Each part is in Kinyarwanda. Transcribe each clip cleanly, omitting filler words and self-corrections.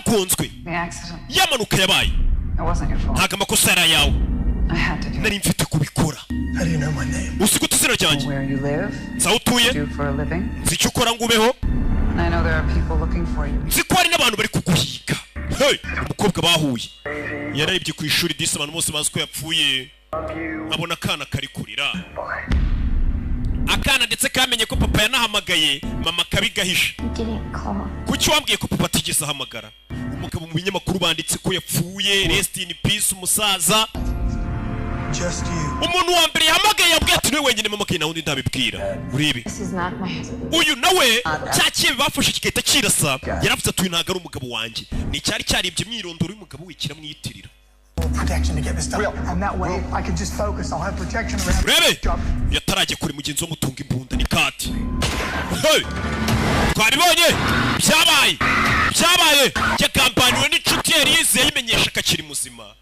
waragonzwe yamanuka yabaye ntago amakosa yari ayawe nari mfite kubikora uzi gute izina ryanjye nzaho utuye nzi icyo ukora ngo ubeho nzi ko hari n'abantu bari kuguhiga umukobwa bahuye yararebye ku ishuri disi abantu bose bazi ko yapfuye abona akana kari kurira akana ndetse kamenye ko papa yanahamagaye mama kabigahisha kuki wambwiye ko papa atigeze ahamagara umugabo mu binyamakuru banditse ko yapfuye rest in peace umusaza umuntu wa mbere yahamagaye yabwiye ati niwe wenyine mama kayi nawundi ndabibwira urebe uyu nawe cyakiye bafashe kigahita kirasa yaravuze ati uyu ntago ari umugabo wanjye ni cyari cyaribye imyirondoro y'umugabo we kiramwiyitirira protection to get this done. And that way I can just focus. I'll have protection around the job. Yatarajye kuri mugenzi wo mutunga imbunda ni kati. Twabibonye byabaye cyakampaniwe n'inshuti yari yize yimenyesha akakiri muzima.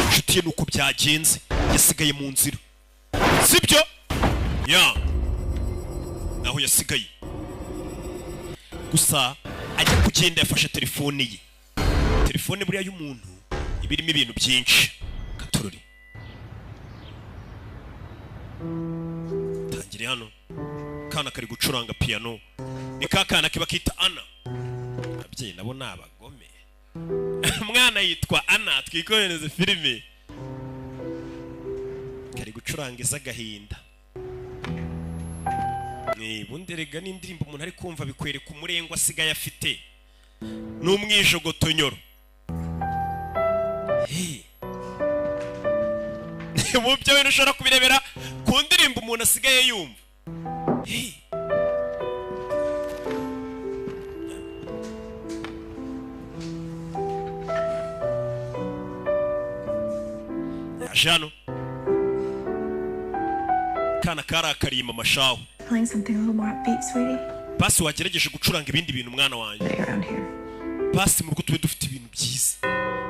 Inshuti ye nuko byagenze yasigaye mu nzira. Sibyo? Naho yasigaye. Gusa ajya kugenda yafashe telefone ye. Telefone buriya y'umuntu ibirimo ibintu byinshi katururi tangire hano kana kari gucuranga piano ni kakana kiba kita Ana abye nabo nabagome mwana yitwa Ana twikohereze filime kari gucuranga izagahinda bunderega n'indirimbo umuntu ari kumva bikwereka umurengo asigaye afite n'umwijogotonyoro mu byo bintu ushobora kubirebera ku ndirimbo umuntu asigaye yumva Jano kana karakariye mama shaho basi wagerageje gucuranga ibindi bintu mwana wanjye basi mu rugo tube dufite ibintu byiza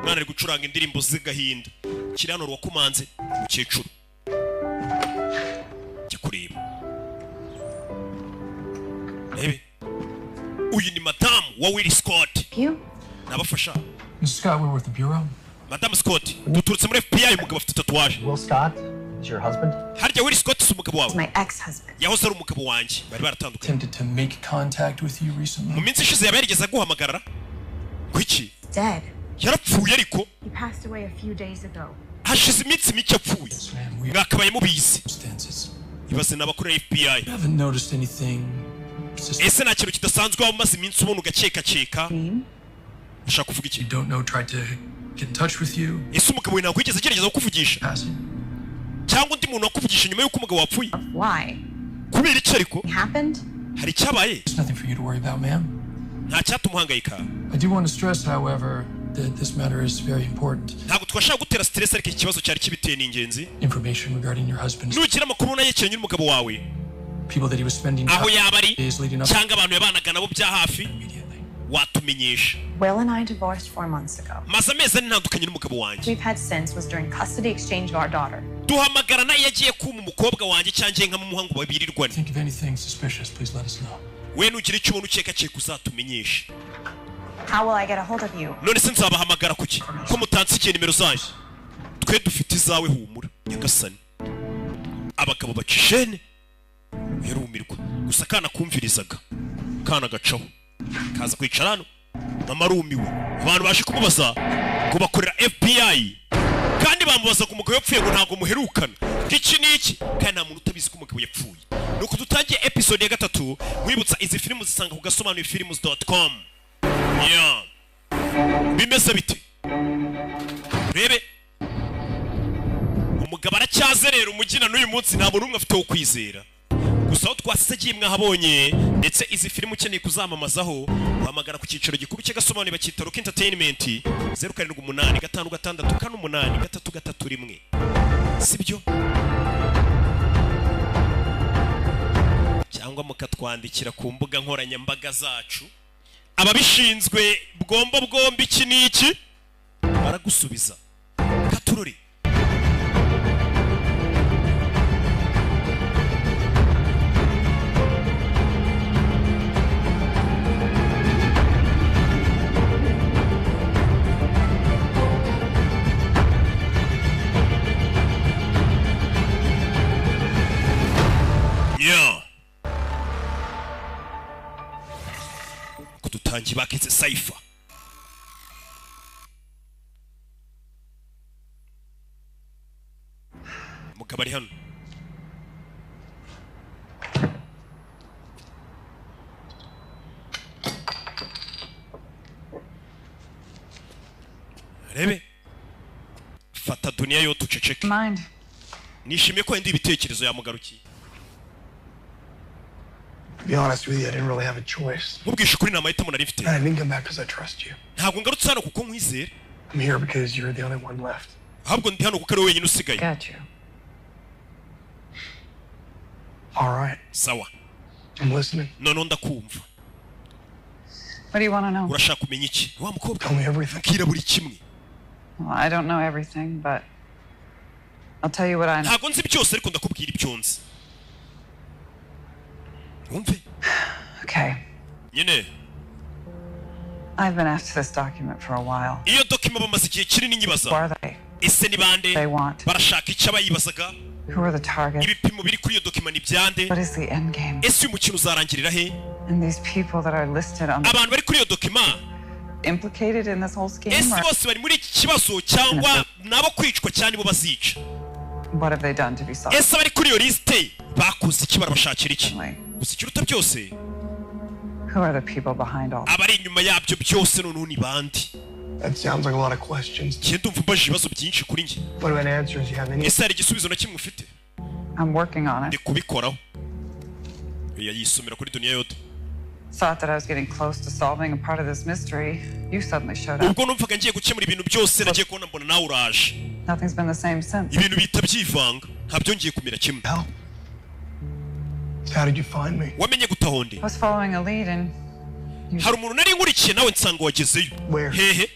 mwana ari gucuranga indirimbo z'agahinda kirano rwakumanze mukecuru cyo kureba rebe uyu ni madamu wa Will Scott nabafasha Scott, we're with the bureau. Madam Scott duturutse muri FBI umugabo afite tatuwaje Will Scott is your husband? Harya Will Scott si umugabo wawe? My ex-husband. Yahoze ari umugabo wanjye bari baratandukanye. Attempted to make contact with you recently. Mu minsi ishize yaberigeza guhamagarara. Kuki? Dead. Yarapfuye ariko. He passed away a few days ago. Hashize iminsi mike apfuye. Mwakabaye mubizi. Ibaze n'abakuru FBI. I haven't noticed anything. Ese nta kintu kidasanzwe waba umaze iminsi ubona ugakeka. Ushaka kuvuga iki? You don't know, tried to get in touch with you. Ese umugabo ntabwo yigeze agerageza kukuvugisha? Cyangwa undi muntu wakuvugisha nyuma y'uko umugabo wapfuye? Why? Kubera iki ariko? Happened? Hari cyabaye? There's nothing for you to worry about, ma'am. Nta cyatumuhangayika. I do want to stress, however, that this matter is very important. Ntabwo twashaka gutera stress ariko ikibazo cyari kibiteye n'ingenzi. Information regarding your husband. Nugira amakuru nayekenye n'umugabo wawe. People that he was spending aho yabari cyangwa abantu yabanaga nabo bya hafi watumenyesha. Will and I divorced 4 months ago. Maze amezi ntandukanye n'umugabo wanjye. We've had since was during custody exchange of our daughter. Duhamagarana yagiye kuma umukobwa wanjye cyangwa nka mu muhango babirirwana. Think of anything suspicious, please let us know. We nugira icyo ubona ukeka uzatumenyesha. How will I get a hold of you? None se nzabahamagara kuki ko mutansikiye nimero zanyu. Twe dufite izawe humura nyagasani. Abagabo bacishene yarumirwa gusa kana kumvirizaga kana gacaho kaza kwicara hano mama arumiwe abantu baje kumubaza ngo bakorera FBI kandi bamubaza ko umugabo yapfuye ngo ntago muherukana iki niki kandi nta muntu utabizi ko umugabo yapfuye nuko dutangiye episode ya 3 wibutsa izi filmu zisanga ku gasobanurifilms.com bimeze bite rebe umugabo aracyazerera umugina n'uyu munsi nta muntu umwe afite wo kwizera gusa twasigiye mwahabonye ndetse izi filmu ukeneye kuzamamazaho uhamagara ku cyiciro gikuru cy'agasobanuro bakita Rock Entertainment 0786688331 sibyo cyangwa mukatwandikira ku mbuga nkoranyambaga zacu ababishinzwe bwombi iki niki baragusubiza katururi. dutangiye bakitse Saifa. Mugabo ari hano. Rebe. Fata dunia yo tuceceke. Mind. Nishimiye ko ndi ibitekerezo yamugarukiye. To be honest with you, I didn't really have a choice. Mubwishe kuri namahitamo nari mfite. I didn't come back because I trust you. Ntabwo ngarutse hano kuko nkwizera. I'm here because you're the only one left. Ahubwo ndi hano kuko ari wenyine usigaye. Got you. All right. Sawa. I'm listening. None ndakumva. What do you want to know? Urashaka kumenya iki? Wa mukobwa. Tell me everything. Kira buri kimwe. Well, I don't know everything, but I'll tell you what I know. Ntabwo nzi byose ariko ndakubwira ibyo nzi. Wumve. Okay. Nyine. I've been after this document for a while. Iyo document bamaze igihe kinini nyibaza. Who are they? Ese ni bande? They want. Barashaka icyo abayibazaga. Who are the targets? Ibipimo biri kuri iyo document ni byande. What is the end game? Ese uyu mukino uzarangirira he? And these people that are listed on Abantu bari kuri iyo document implicated in this whole scheme? ese Or bose bari muri iki kibazo cyangwa nabo kwicwa cyane bo bazica? what have they done to be solved? Ese bari kuri iyo liste bakoze iki barabashakira iki? Gusa ikiruta byose Who are the people behind all? abari inyuma yabyo byose noneho ni bandi. That sounds like a lot of questions. Njye ndumva mbaje ibibazo byinshi kuri njye. What about answers? You have any? Ese hari igisubizo na kimwe ufite? I'm working on Ndi it. kubikoraho. Yayisomera kuri dunia yote. Thought that I was getting close to solving a part of this mystery. You suddenly showed up. Ubwo numvaga ngiye gukemura ibintu byose nagiye kubona mbona nawe uraje. Nothing's been the same since. Ibintu bihita byivanga ntabyo ngiye kumira kimwe. Hell. So how did you find me? Wamenye gutahonde? I was following a lead and Hari umuntu nari nkurikiye nawe nsanga wagezeyo. Where? Hehe.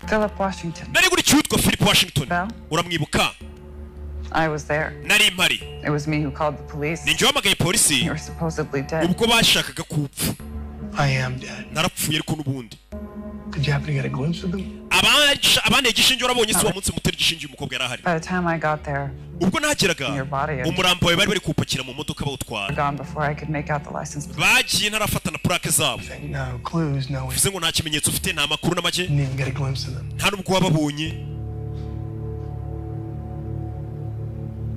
Philip Washington. Nari nkurikiye utwa Philip Washington. Well? Uramwibuka? I was there. Nari mpari. It was me who called the police. Ninjye wamagaye polisi. You were supposedly dead. Ubwo bashakaga kupfa. I am dead. Narapfuye ariko n'ubundi. Did you happen to get a glimpse of them? Abane igishinge warabonye se wa munsi mutera igishinge umukobwa yari ahari. By the time I got there, Ubwo nageraga Your body. umurambo wawe bari bari kuwupakira mu modoka we're bawutwara. gone before I could make out the license plate. Bagiye ntarafata na plaque zabo. No clues, no. Bivuze ngo nta kimenyetso ufite nta makuru na make. Didn't even get a glimpse of them. Nta nubwo wababonye.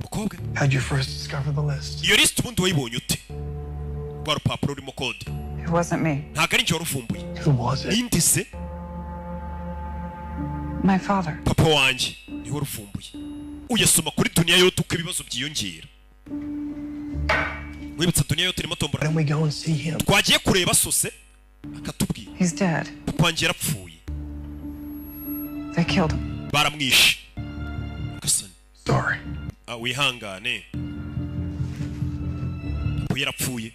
Mukobwa. How'd you first discover the list? Iyo list ubundi wayibonye ute? Rwa rupapuro rurimo code. It wasn't me. Ntabwo ari njye waruvumbuye. Who was it? Ninde se? My father. Papa wanjye niwe waruvumbuye. Uyasoma kuri dunia yote uko ibibazo byiyongera. Wibutsa dunia yote irimo Why tombora. don't we go and see him? Twagiye kureba sose akatubwira. He's dead. Papa wanjye yarapfuye. They killed him. Baramwishe. Gasani. Sorry. Wihangane. Papa yarapfuye.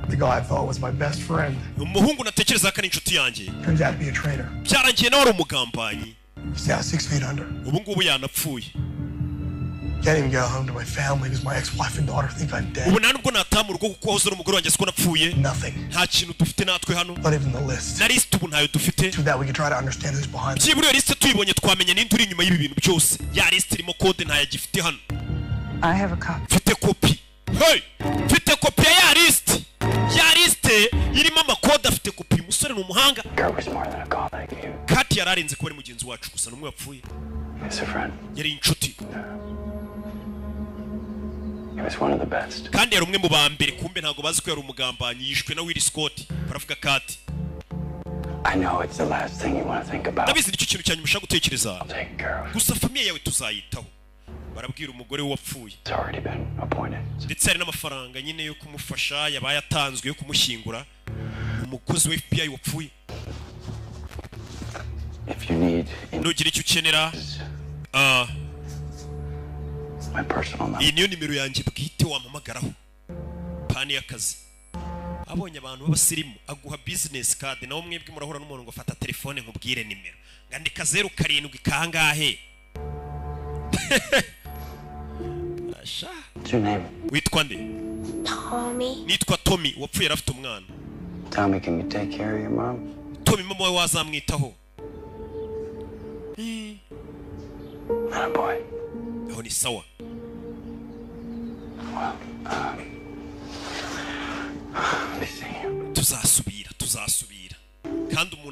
The guy I thought was my best friend Umuhungu natekereza ko ari inshuti yanjye. turns out to be a traitor. Byarangiye nawe ari umugambanyi. He's now 6 feet under. Ubu ngubu yanapfuye. Can't even go home to my family because my ex-wife and daughter think I'm dead. Ubu nta nubwo nataha mu rugo kuko wahoze ari umugore wanjye siko napfuye. Nothing. Nta kintu dufite natwe hano. Not even the list. Na list ubu ntayo dufite. So that we can try to understand who's behind it. Byibura iyo list tuyibonye twamenya ninde uri inyuma y'ibi bintu byose. Ya list irimo code ntayagifite hano. I have a copy. Mfite kopi. Hey! Mfite kopi ya list. Ya list irimo amakode afite kopi. Umusore ni umuhanga. Kurt was more than a colleague. Kati yararenze kuba ari mugenzi wacu gusa n'umwe wapfuye. He was a friend. Yari inshuti. He was one of the best. Kandi yari umwe mu ba mbere kumbe ntago bazi ko yari umugambanyi yishwe na Will Scott. Baravuga Kati. I know it's the last thing you want to think about. Ndabizi nicyo kintu cyanyuma ushaka gutekereza. I'll take care of it. Gusa famiye yawe tuzayitaho. Barabwira umugore we wapfuye. It's already been appointed. Ndetse hari n'amafaranga nyine yo kumufasha yabaye atanzwe yo kumushyingura. Umukozi wa FBI wapfuye. If you need Nugira icyo ukenera. my personal number. Iyi niyo nimero yanjye bwite wampamagaraho. Pani y'akazi. Abonye abantu b'abasirimu aguha business card nawo mwebwe murahura n'umuntu ngo fata telefone nkubwire nimero. Ngandika 07 kangahe. Asha. What's your name? Witwa nde? Tommy. Nitwa Tommy wapfuye arafite umwana. Tommy, can you take care of your mom? Tommy mama we wazamwitaho. Not a boy. Aho ni sawa. Well,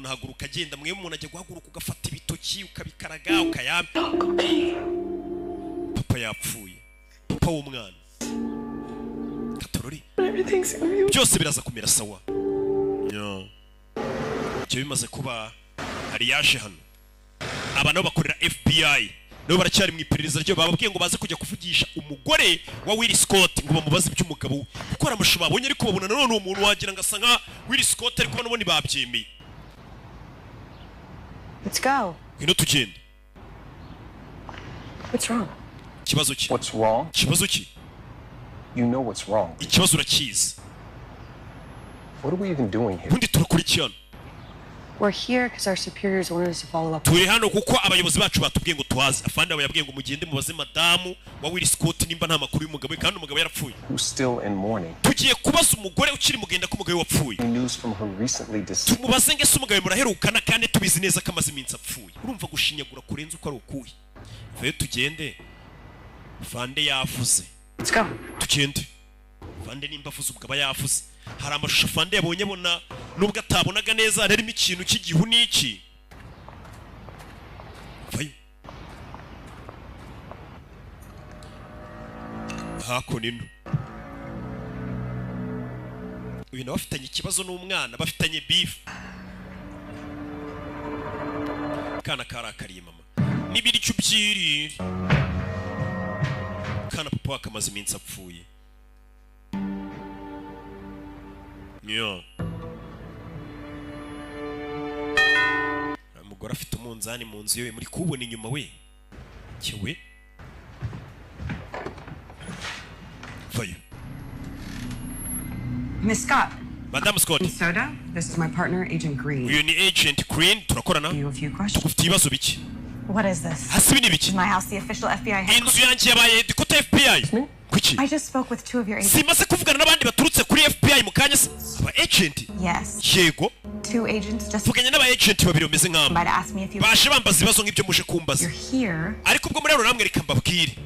umuntu ahaguruka agenda mwe umuntu ajya guhaguruka ugafata ibitoki ukabikaraga ukayamya papa yapfuye papa w'umwana Katorori byose biraza kumera sawa ibyo bimaze kuba hari yaje hano aba nabo bakorera FBI nabo baracyari mu iperereza ryo bababwiye ngo baze kujya kuvugisha umugore wa Will Scott ngo bamubaze iby'umugabo gukora amashusho babonye ariko babona none umuntu wagira ngo asanga Will Scott ariko nabo ntibabyemeye. Let's go. Ino tugende. What's wrong? Kibazo ki? What's wrong? Kibazo ki? You know what's wrong. Ikibazo urakizi. What are we even doing here? Bundi turakurikirana. We're here because our superiors wanted us to follow up. Turi hano kuko abayobozi bacu batubwiye ngo tuhaze afande abo yabwiye ngo mugende mubaze madamu wa Will Scott nimba nta makuru y'umugabo kandi umugabo yarapfuye. Who's still in mourning? Tugiye kubaza umugore ukiri mugenda ko umugabo wapfuye. News from her recently deceased. Tumubaze ngese umugabo muraherukana kandi tubizi neza ko amaze iminsi apfuye. Urumva gushinyagura kurenza uko ari ukuye. Vayo tugende. Fande yavuze. Let's go. Tugende. Fande nimba avuze umugabo yavuze. Hari amashusho Fande yabonye bona nubwo atabonaga neza harimo ikintu cy'igihu n'iki. Vayo. Hakunino. Uyu nawe afitanye ikibazo n'umwana bafitanye beef. Kana karakariye mama. Nibiri cyubyiri. Kana papa wakamaze iminsi apfuye. Yo. Umugore afite umunzani mu nzu yewe muri kubona inyuma we. Cyewe. Vayo. Miss Scott. Madam Scott. Soda, this is my partner, Agent Green. Uyu ni Agent Green turakorana. You a few questions. Ufite ibibazo biki? What is this? Hasibi ni biki? Is my house the official FBI headquarters? Inzu yanjye yabaye dikota FBI. Kuki? I just spoke with 2 of your agents. Simaze kuvugana n'abandi baturutse kuri FBI mu kanya aba agent. Yes. Yego. 2 agents just Vuganye n'aba agent babiri bameze nk'amba. might ask me if you. Baje bambaza ibibazo nk'ibyo muje kumbaza. You're here. Ariko ubwo muri rero namwe reka mbabwire.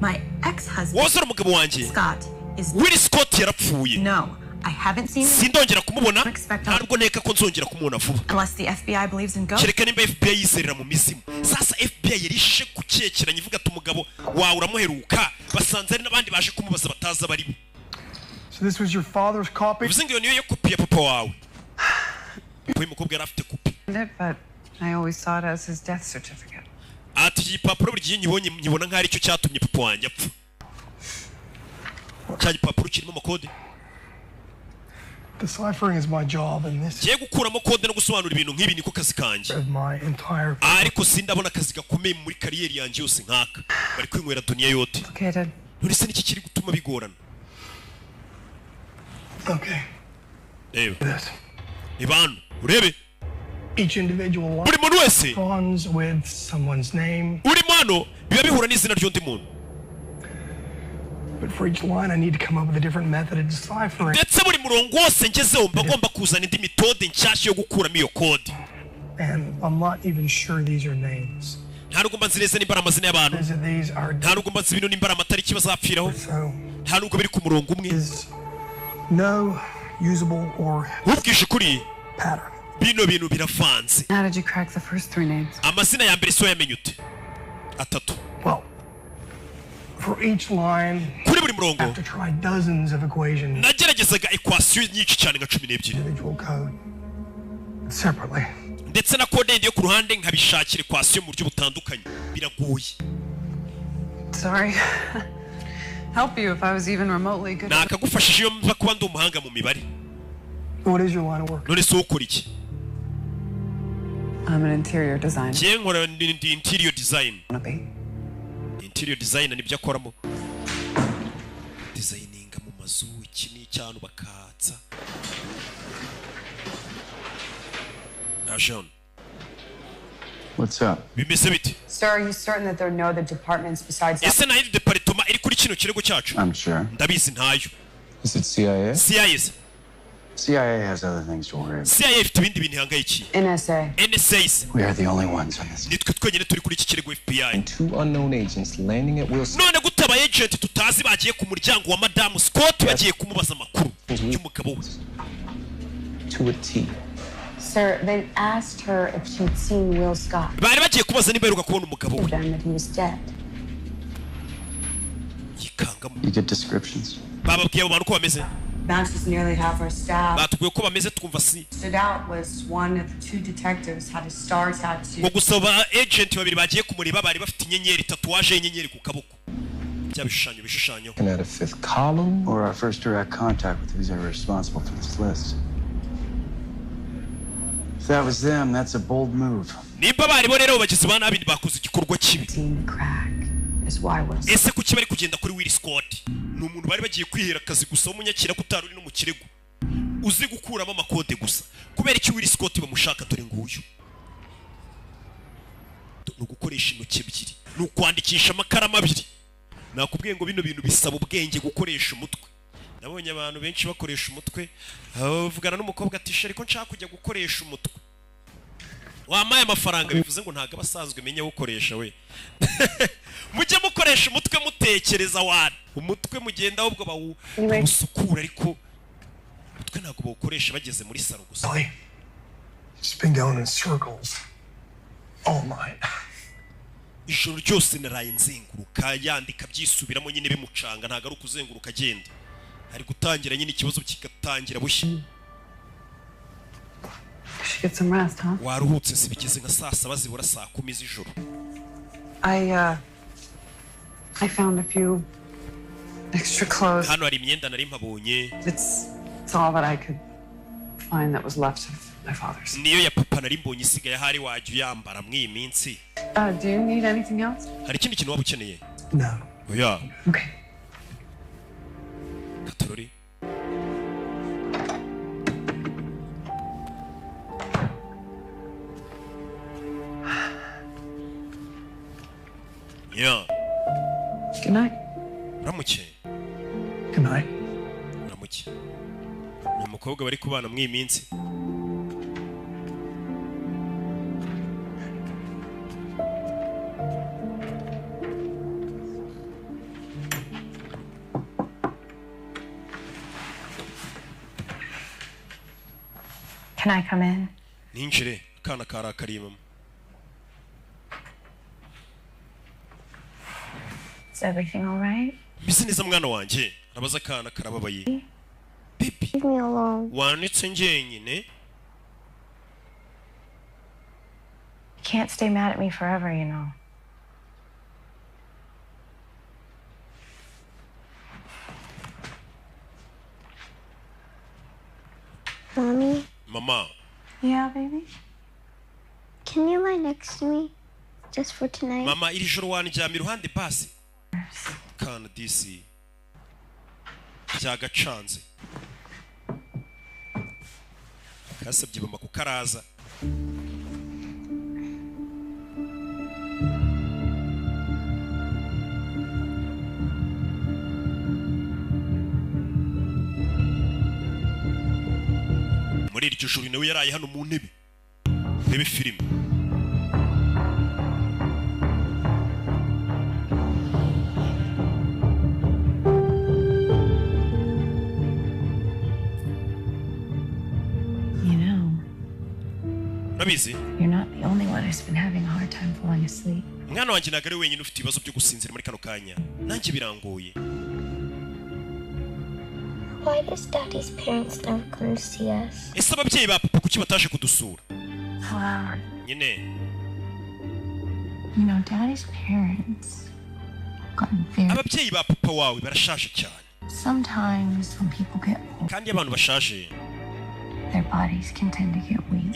My ex-husband. Wowe ari umugabo wanjye. Scott is. Will Scott yarapfuye. No, I haven't seen him. Sindongera kumubona. Ntabwo nteka ko nzongera kumubona vuba. Unless the FBI believes in ghosts. Kereka nimba FBI yizerera mu mizimu. Sasa FBI yarishe kucyekeranya ivuga ati umugabo wawe uramuheruka basanze ari nabandi baje kumubaza bataza bari. So this was your father's copy? Bivuze ngo niyo yo kopi ya papa wawe. Uyu mukobwa yari afite kopi. But I always saw it as his death certificate. Ati igipapuro buri gihe nyibona nk'ari cyo cyatumye papa wanjye apfa. Cya gipapuro kirimo amakode. Deciphering is my job, and this Giye gukuramo kode no gusobanura ibintu nk'ibi niko kazi kanjye. is my entire. Ariko sindabona akazi gakomeye muri kariyeri yanjye yose nkaka. Bari kwinywera dunia yote. Complicated. None se niki kiri gutuma bigorana? Okay. Reba. This. Ibanu, urebe. Each individual line Buri muntu wese corresponds with someone's name, uri mano biba bihura n'izina ry'undi muntu. but for each line I need to come up with a different method of deciphering. Ndetse buri murongo wose ngezeho mba ngomba kuzana indi metode nshyashya yo gukuramo iyo kode. And I'm not even sure these are names. Nta nubwo mbanzi neza nimba ari amazina y'abantu. These are Nta nubwo mbanzi bino nimba ari amatariki bazapfiraho. so Nta nubwo biri ku murongo umwe. is no usable or Ubwije kuri pattern. bino bintu biravanze. How did you crack the first 3 names? Amazina ya mbere so yamenye ute? Atatu. Well, for each line, Kuri buri murongo I have to try dozens of equations, nageragezaga equation nyinshi cyane nka 12 individual code, separately. ndetse na kode yo ku ruhande nkabishakira equation mu buryo butandukanye biragoye. Sorry. Help you if I was even remotely good. Nakagufashije iyo mva kuba ndi umuhanga mu mibare. What is your line of work? None se ukora iki? I'm an interior designer. Kiye nkora ndi interior design. Wanna be? Interior design nibyo akoramo. Designinga mu mazu iki ni cyane bakatsa. Ajon. What's up? Bimeze bite? Sir, are you certain that there are no other departments besides Ese na iri department iri kuri kino kirego cyacu? I'm sure. Ndabizi ntayo. Is it CIA? CIA. CIA has other things to worry about. CIA ifite ibindi bintu ihangayikiye. NSA? NSA. We are the only ones on this. Nitwe twenyine turi kuri iki kirego FBI. And 2 unknown agents landing at Wilson. None gute aba agent tutazi bagiye ku muryango wa Madam Scott bagiye kumubaza amakuru y'umugabo we. To a T. Sir, they asked her if she'd seen Will Scott. bari bagiye kubaza niba aheruka kubona umugabo we Them that he was dead. yikangamo You get descriptions? bababwiye abo bantu ko bameze Matches nearly half our staff. batubwiye ko bameze twumva si Stood out was one of the two detectives had a star tattoo. ngo gusaba agent babiri bagiye kumureba bari bafite inyenyeri tatuwaje y'inyenyeri ku kaboko bya bishushanyo Looking at a fifth column or our first direct contact with who's ever responsible for this list. If that was them, that's a bold move. nimba bari bo rero bagize ba nabi bakoze igikorwa kibi Seeing the crack is why Will Scott. ese kuki bari kugenda kuri Will Scott ni umuntu bari bagiye kwihera akazi gusa w'umunyakira kutari uri no mu kirego uzi gukuramo amakode gusa kubera iki Will Scott bamushaka dore nguyu ni ugukoresha intoki ebyiri ni ukwandikisha amakaramu abiri nakubwiye ngo bino bintu bisaba ubwenge gukoresha umutwe nabonye abantu benshi bakoresha umutwe bavugana n'umukobwa ati sheri ko nshaka kujya gukoresha umutwe wamaye amafaranga bivuze ngo ntago abasanzwe menya gukoresha we mujye mukoresha umutwe mutekereza wana umutwe mugenda ahubwo bawusukura ariko umutwe ntago bawukoresha bageze muri saro gusa Ellie, it's been going in circles all night. ijoro ryose naraye nzenguruka yandika byisubiramo nyine bimucanga ntago ari ukuzenguruka agenda ari gutangira nyine ikibazo kigatangira bushya Should get some rest, huh? waruhutse si bigeze nka saa saba zibura saa 10 z'ijoro I found a few extra clothes. hano hari imyenda nari mpabonye It's all that I could find that was left of my father's. niyo ya papa nari mbonye isigaye ahari wajya uyambara mw'iyi minsi Do you need anything else? hari ikindi kintu waba ukeneye No. oya Okay. katorori ya Good night. uramuke Good night. uramuke ni umukobwa bari kubana mw'iyi minsi Can I come in? ninjire akana karakariye mama Is everything all right? mbese neza mwana wanjye arabaza akana karababaye baby Leave me alone. wanitse njyenyine You can't stay mad at me forever, you know. Mommy, mama Yeah, baby? can you lie next to me? Just for tonight? mama iri joro wanjyama iruhande basi kana disi byagacanze kasabye mama kukaraza muri iryo joro nawe yaraye hano mu ntebe rebe filime You know, urabizi you're not the only one who's been having a hard time falling asleep. umwana wanjye ntabwo ari wenyine ufite ibibazo byo gusinzira muri kano kanya nanjye birangoye Why does Daddy's parents never come to see us? ese ababyeyi ba papa kuki bataje kudusura Well, nyine you know, Daddy's parents have gotten very... ababyeyi ba papa wawe barashaje cyane Sometimes when people get old, kandi iyo abantu bashaje their bodies can tend to get weak.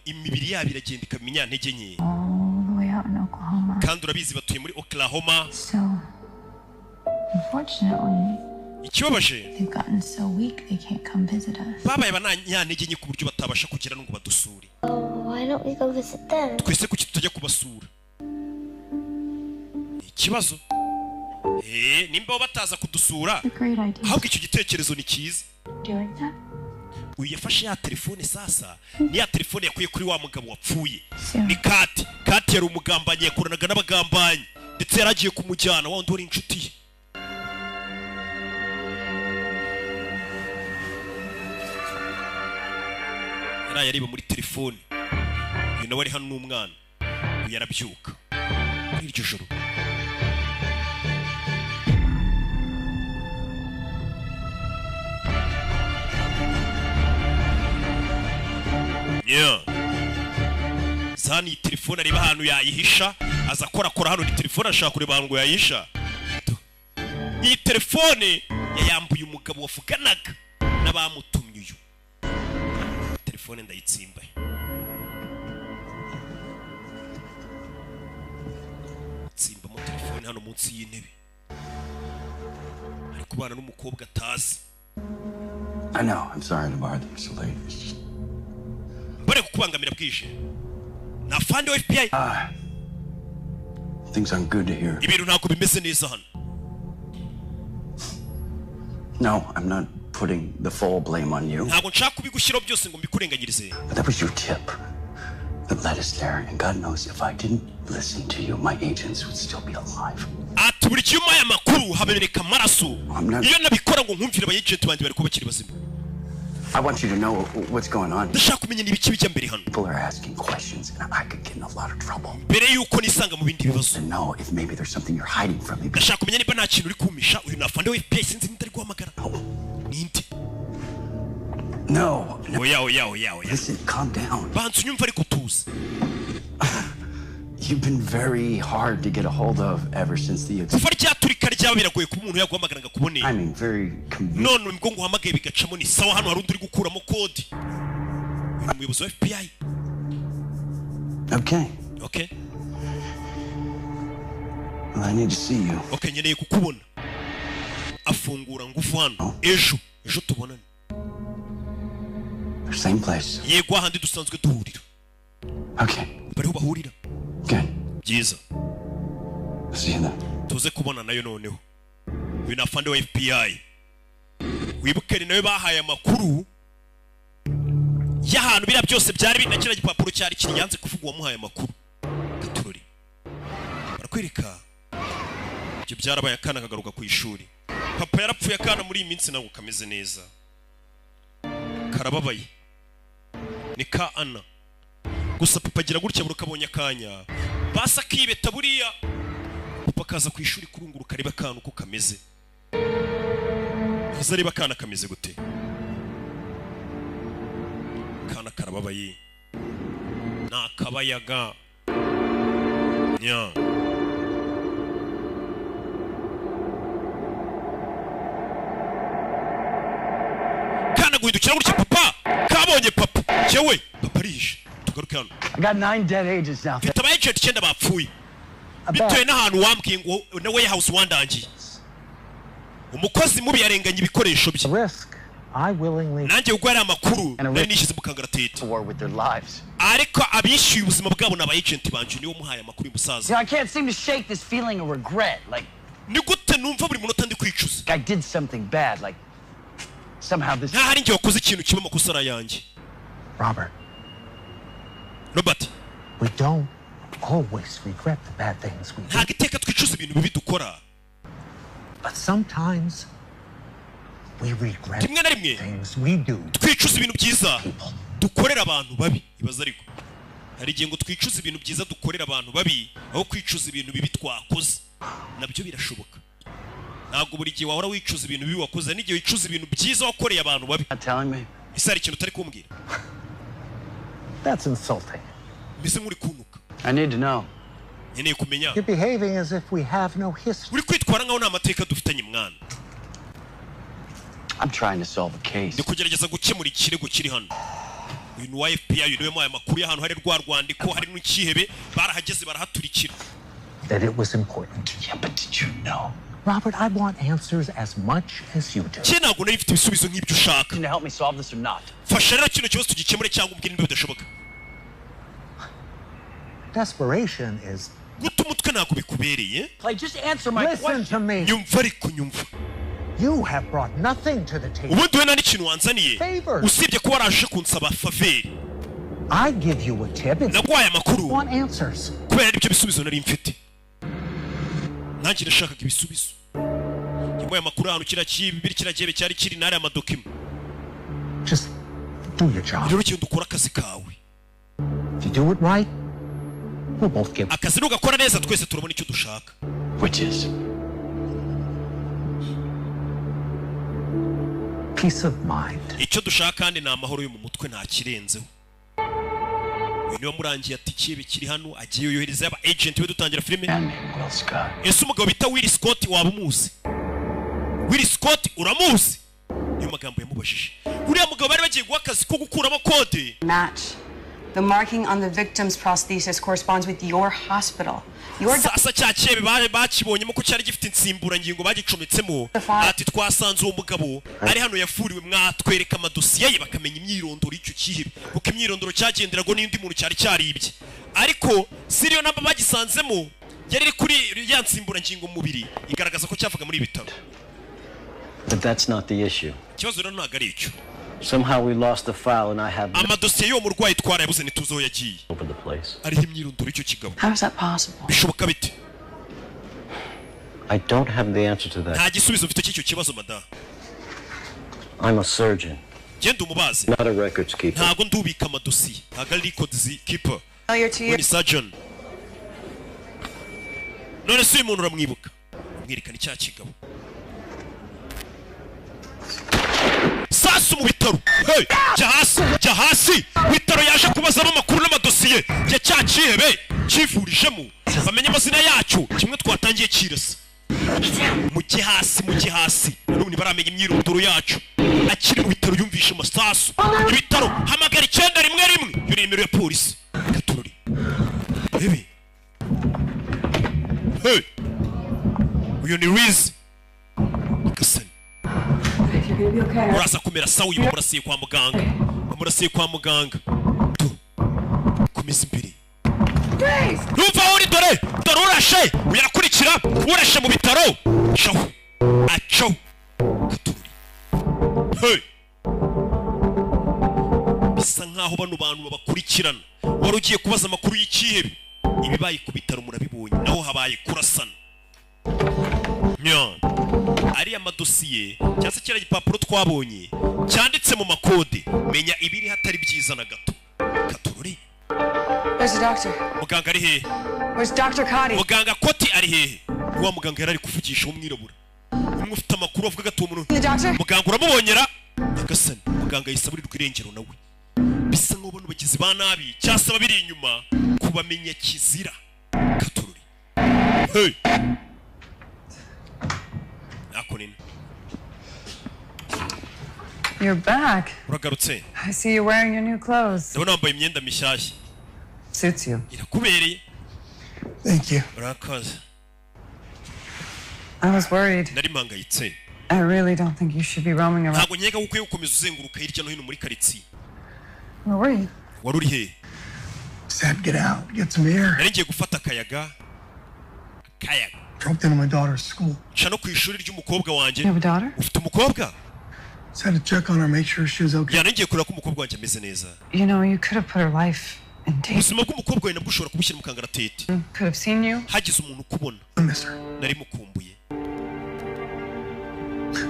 imibiri yabo iragenda ikaba inyantege nke All the way out in Oklahoma. kandi urabizi batuye muri Oklahoma So, unfortunately, ikibabaje they've gotten so weak they can't come visit us. babaye abanyantege nke ku buryo batabasha kugera ngo badusure Oh, why don't we go visit them? twese kuki tutajya kubasura ni ikibazo nimba bo bataza kudusura A great idea. ahubwo icyo gitekerezo ni cyiza Doing that? uyu yafashe ya telefone sasa ni ya telefone yakuye kuri wa mugabo wapfuye Sure. ni kati yari umugambanyi yakoranaga n'abagambanyi ndetse yari agiye kumujyana wa wundi wari inshuti ye yari yareba muri telefone. Uyu nawe ari hano n'umwana. Uyu yarabyuka muri iryo joro. Zani iyi telefone areba ahantu yayihisha, aza korakora hano ni telefone ashaka kureba ahantu yayihisha. Iyi telefone yayambuye umugabo wavuganaga n'abamutumye uyu. Telefone ndayitsimba. Tsimba mu telefone hano munsi y'intebe. Ari kubana n'umukobwa atazi. I know, I'm sorry to bother you so late. It's just... Bare kukubangamira bwije. Na fande wa FBI. Things aren't good to hear. Ibintu ntabwo bimeze neza hano. No, I'm not putting the full blame on you. Ntabwo nshaka kubigushyiraho byose ngo mbikurenganyirize. But that was your tip that led us there, and God knows if I didn't listen to you, my agents would still be alive. Ati buri cyuma ya makuru habereka amaraso. Iyo nabikora ngo nkumvire aba agent bandi bari kubakira bazima. I want you to know what's going on. Ndashaka kumenya n'ibiki bijya mbere hano. People are asking questions, and I could get in a lot of trouble. Mbere yuko nisanga mu bindi bibazo. To know if maybe there's something you're hiding from me. Ndashaka kumenya niba nta kintu uri kumisha. Uyu nafande wa FBI sinzi nitari guhamagara. Ninde? No. Oya. Listen, calm down. Bantu nyumva ariko tuzi. You've been very hard to get a hold of ever since the kuva ryaturika ryaba biragoye ku muntu yaguhamagara ngakuboneye. I mean, very none ubwo ngo uhamagaye bigacamo ni sawa hano hari undi uri gukuramo kode. Uyu muyobozi wa FBI. Okay. Well, I need to see you. Okay, nkeneye kukubona. Afungura ngufu hano. Ejo tubonane. Same place. Yego ahandi dusanzwe duhurira. Okay. Bariho bahurira. Good. Byiza. See you then. Tuze kubona nayo noneho. Uyu na fande wa FBI. Wibuke ni nawe bahaye amakuru y'ahantu bira byose byari binakira gipapuro cyari kinyanze kuvuga wamuhaye amakuru. Katurori. Barakwereka. Ibyo byarabaye akana kagaruka ku ishuri. Papa yarapfuye akana muri iyi minsi nago kameze neza. Karababaye. Ni ka Ana. Gusa papa agira gutya burukabonye akanya. Basa kibeta buriya. Papa kaza ku ishuri kurunguruka reba akana uko kameze. Kaza reba akana kameze gute. Kana karababaye. Na kabayaga. Nya. Kana guhindukira gutya papa. Kabonye papa. Cyewe papa rije. Tugaruke hano. I got 9 dead agents now. Mfite abayagent 9 bapfuye. Bitewe n'ahantu wambwiye ngo na warehouse wandangiye. Umukozi mubi yarenganye ibikoresho bye. Nanjye ubwo ari amakuru nari nishize mu kangaratete. Ariko abishyuye ubuzima bwabo na abayagent banje niwo muhaye amakuru y'umusaza. I can't seem to shake this feeling of regret, like ni gute numva buri munota ndi kwicuza. I did something bad, like somehow this. Ntahari ngiye wakoze ikintu kiba makosa yanjye. Robert, we don't always regret the bad things we do. Ntabwo iteka twicuza ibintu bibi dukora. But sometimes we regret rimwe na rimwe things we do. Twicuza ibintu byiza dukorera abantu babi. Ibaza ariko hari igihe ngo twicuza ibintu byiza dukorera abantu babi aho kwicuza ibintu bibi twakoze. Nabyo birashoboka. Ntabwo buri gihe wahora wicuza ibintu bibi wakoze, n'igihe wicuza ibintu byiza wakoreye abantu babi. Isari ikintu utari kumbwira. That's insulting. Mbese muri kunuka. I need to know. Nkeneye kumenya. You're behaving as if we have no history. Uri kwitwara nkaho nta mateka dufitanye mwana. I'm trying to solve a case. Ndi kugerageza gukemura ikirego kiri hano. Uyu ni wa FBI yuriwemo aya makuru y'ahantu hari rwa rwandiko hari n'ikihebe barahageze barahaturikira. That it was important. Yeah, but did you know? Robert, I want answers as much as you do. Ntabwo nari mfite ibisubizo nk'ibyo ushaka. Can you help me solve this or not? Fasha rero kino kibazo tugikemure cyangwa umbwire niba bidashoboka. Desperation is. Guta umutwe ntabwo bikubereye. Like, just answer my question. Listen to me. Nyumva ariko nyumva. You have brought nothing to the table. Ubundi we nta n'ikintu wanzaniye. Usibye kuba waraje kunsaba faveri. I give you a tip. Nagwaye amakuru. Want answers. Kubera ibyo bisubizo nari mfite. Nanjye ndashakaga ibisubizo. Nyuma y'amakuru ahantu kira kibiri kiragebe cyari kiri nari amadokima. Just Do your job. rero ugenda ukora akazi kawe. If you do it right, we'll both get Akazi nugakora neza twese turabona icyo dushaka. Which is? peace of mind. Icyo dushaka kandi ni amahoro yo mu mutwe nta kirenzeho. Niba murangiye ati kibe kiri hano agiye yohereza aba agent we dutangira filime. Will Scott. Ese umugabo bita Will Scott waba umuzi? Will Scott uramuzi? Niyo magambo yamubajije. Uriya mugabo bari bagiye guha akazi ko gukuramo kode. Match. The marking on the victim's prosthesis corresponds with your hospital. Your Sasa cya kibe bakibonyemo ko cyari gifite insimburangingo bagicometsemo. Ati twasanze uwo mugabo ari hano yafuriwe mwatwereka amadosiye ye bakamenya imyirondoro y'icyo kibe. Kuko imyirondoro cyagenderago n'indi muntu cyari cyaribye. Ariko seriyo namba bagisanzemo yari iri kuri ya nsimburangingo mu mubiri igaragaza ko cyavuga muri bitaro. But that's not the issue. Ikibazo rero ntabwo ari icyo. Somehow we lost the file and I have Amadosiye y'uwo murwayi twarayabuze ntituzi aho yagiye. over the place. Ariho imyirondoro y'icyo kigabo. How is that possible? Bishoboka bite? I don't have the answer to that. Nta gisubizo mfite cy'icyo kibazo madam. I'm a surgeon, Genda umubaze. not a records keeper. Ntago ndubika amadosiye. Ntago ari records keeper. Failure to you. Ni surgeon. None se uyu muntu uramwibuka? Mwerekana icya kigabo. Sasu mu bitaro. Hey, jya hasi. Bitaro yaje kubazamo amakuru n'amadosiye. Ya cya kihebe kivurijemo. Bamenye amazina yacyo. Kimwe twatangiye kirasa. Mujye hasi. None baramenya imyirondoro yacu. Akiri mu bitaro yumvishe amasasu. Ibitaro hamagara 911. Yo nimero ya polisi. Gatururi. Baby. Hey. Uyu ni Riz. Kasani. Uraza kumera sawa uyu murasiye kwa muganga. Komeza imbere. Numva uri dore urashe uyarakurikira urashe mu bitaro. Acho. Hey. Bisa nkaho bano bantu babakurikirana. Wari ugiye kubaza amakuru y'ikihebe. Ibibaye ku bitaro murabibonye naho habaye kurasana. Ari amadosiye cyase kira gipapuro twabonye cyanditse mu makode menya ibiri hatari byiza na gato. Katururi. Where's the doctor? Muganga ari hehe? Where's Dr. Cody? Muganga Koti ari hehe? Wa muganga yari kuvugisha umwirabura. Umwe ufite amakuru avuga gato umuntu. The doctor? Muganga uramubonyera? Nyagasani muganga yisaburirwa irengero nawe. Bisa nko bano bagizi ba nabi cyase babiri inyuma kubamenya kizira. Katururi. Hey. You're back. Uragarutse. I see you wearing your new clothes. Ndabona wambaye imyenda mishyashya. Suits you. Irakubereye. Thank you. Urakoze. I was worried. Nari mpangayitse. I really don't think you should be roaming around. Ntabwo nkeka ko ukwiye gukomeza uzenguruka hirya no hino muri karitsiye. Where were you? Wari uri hehe? Said get out, get some air. Nari ngiye gufata akayaga. Dropped into my daughter's school. Nca no ku ishuri ry'umukobwa wanjye. You have a daughter? Ufite umukobwa? Said to check on her, make sure she was okay. Nari ngiye kureba ko umukobwa wanjye ameze neza. You know, you could have put her life in danger. Ubuzima bw'umukobwa wawe nabwo ushobora kubushyira mu kangaratete. Could have seen you. Hagize umuntu ukubona. I miss her. Nari mukumbuye.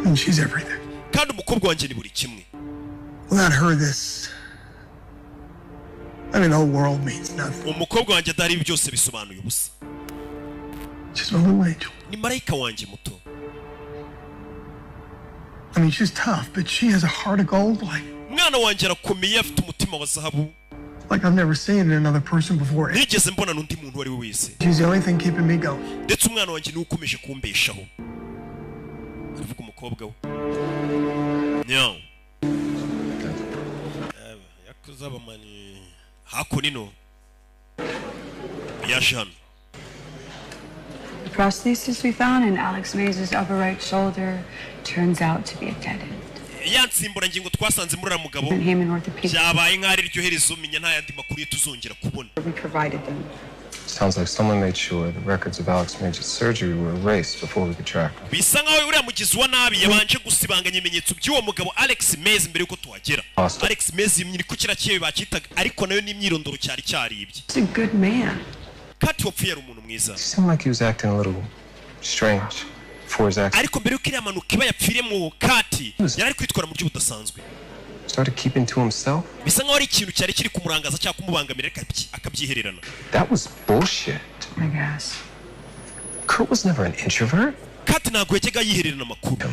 And she's everything. Kandi umukobwa wanjye ni buri kimwe. Without her, this... I mean, the whole world means nothing. Umukobwa wanjye adahari ibi byose bisobanuye ubusa. She's my little angel. Ni marayika wanjye muto. I mean, she's tough, but she has a heart of gold, Mwana wanjye arakomeye afite umutima wa zahabu. like I've never seen in another person before. Nigeze mbona n'undi muntu uwo ari we wese. She's the only thing keeping me going. Ndetse umwana wanjye niwe ukomeje kumbeshaho. Aravuga umukobwa we. Nyaw. Yakuza abamani. Hako nino. Yaje hano. The prosthesis we found in Alex Mays' upper right shoulder turns out to be a dead end. Ya nsimburangingo twasanze muri mugabo. Him and orthopedic. Byabaye nk'ari ryo herezo menya nta yandi makuru ye tuzongera kubona. We provided them. Sounds like someone made sure the records of Alex Mays' surgery were erased before we could track him. Bisa nkaho uriya mugizi wa nabi yabanje gusibanganya ibimenyetso by'uwo mugabo Alex Mays mbere yuko tuhagera. Alex Mays yimyiri ku kira kiye bakitaga ariko nayo ni imyirondoro cyari cyaribye. He's a good man. Kati wapfuye ari umuntu mwiza. Seemed like he was acting a little strange before his accident. Ariko mbere yuko iriya manuka iba yapfiremo Kati yari kwitwara mu buryo budasanzwe. started keeping to himself. bisa nkaho ari ikintu cyari kiri kumurangaza cyangwa kumubangamira akabyihererana. That was bullshit. I guess. Kurt was never an introvert. Kurt ntabwo yajyaga yihererana amakuru.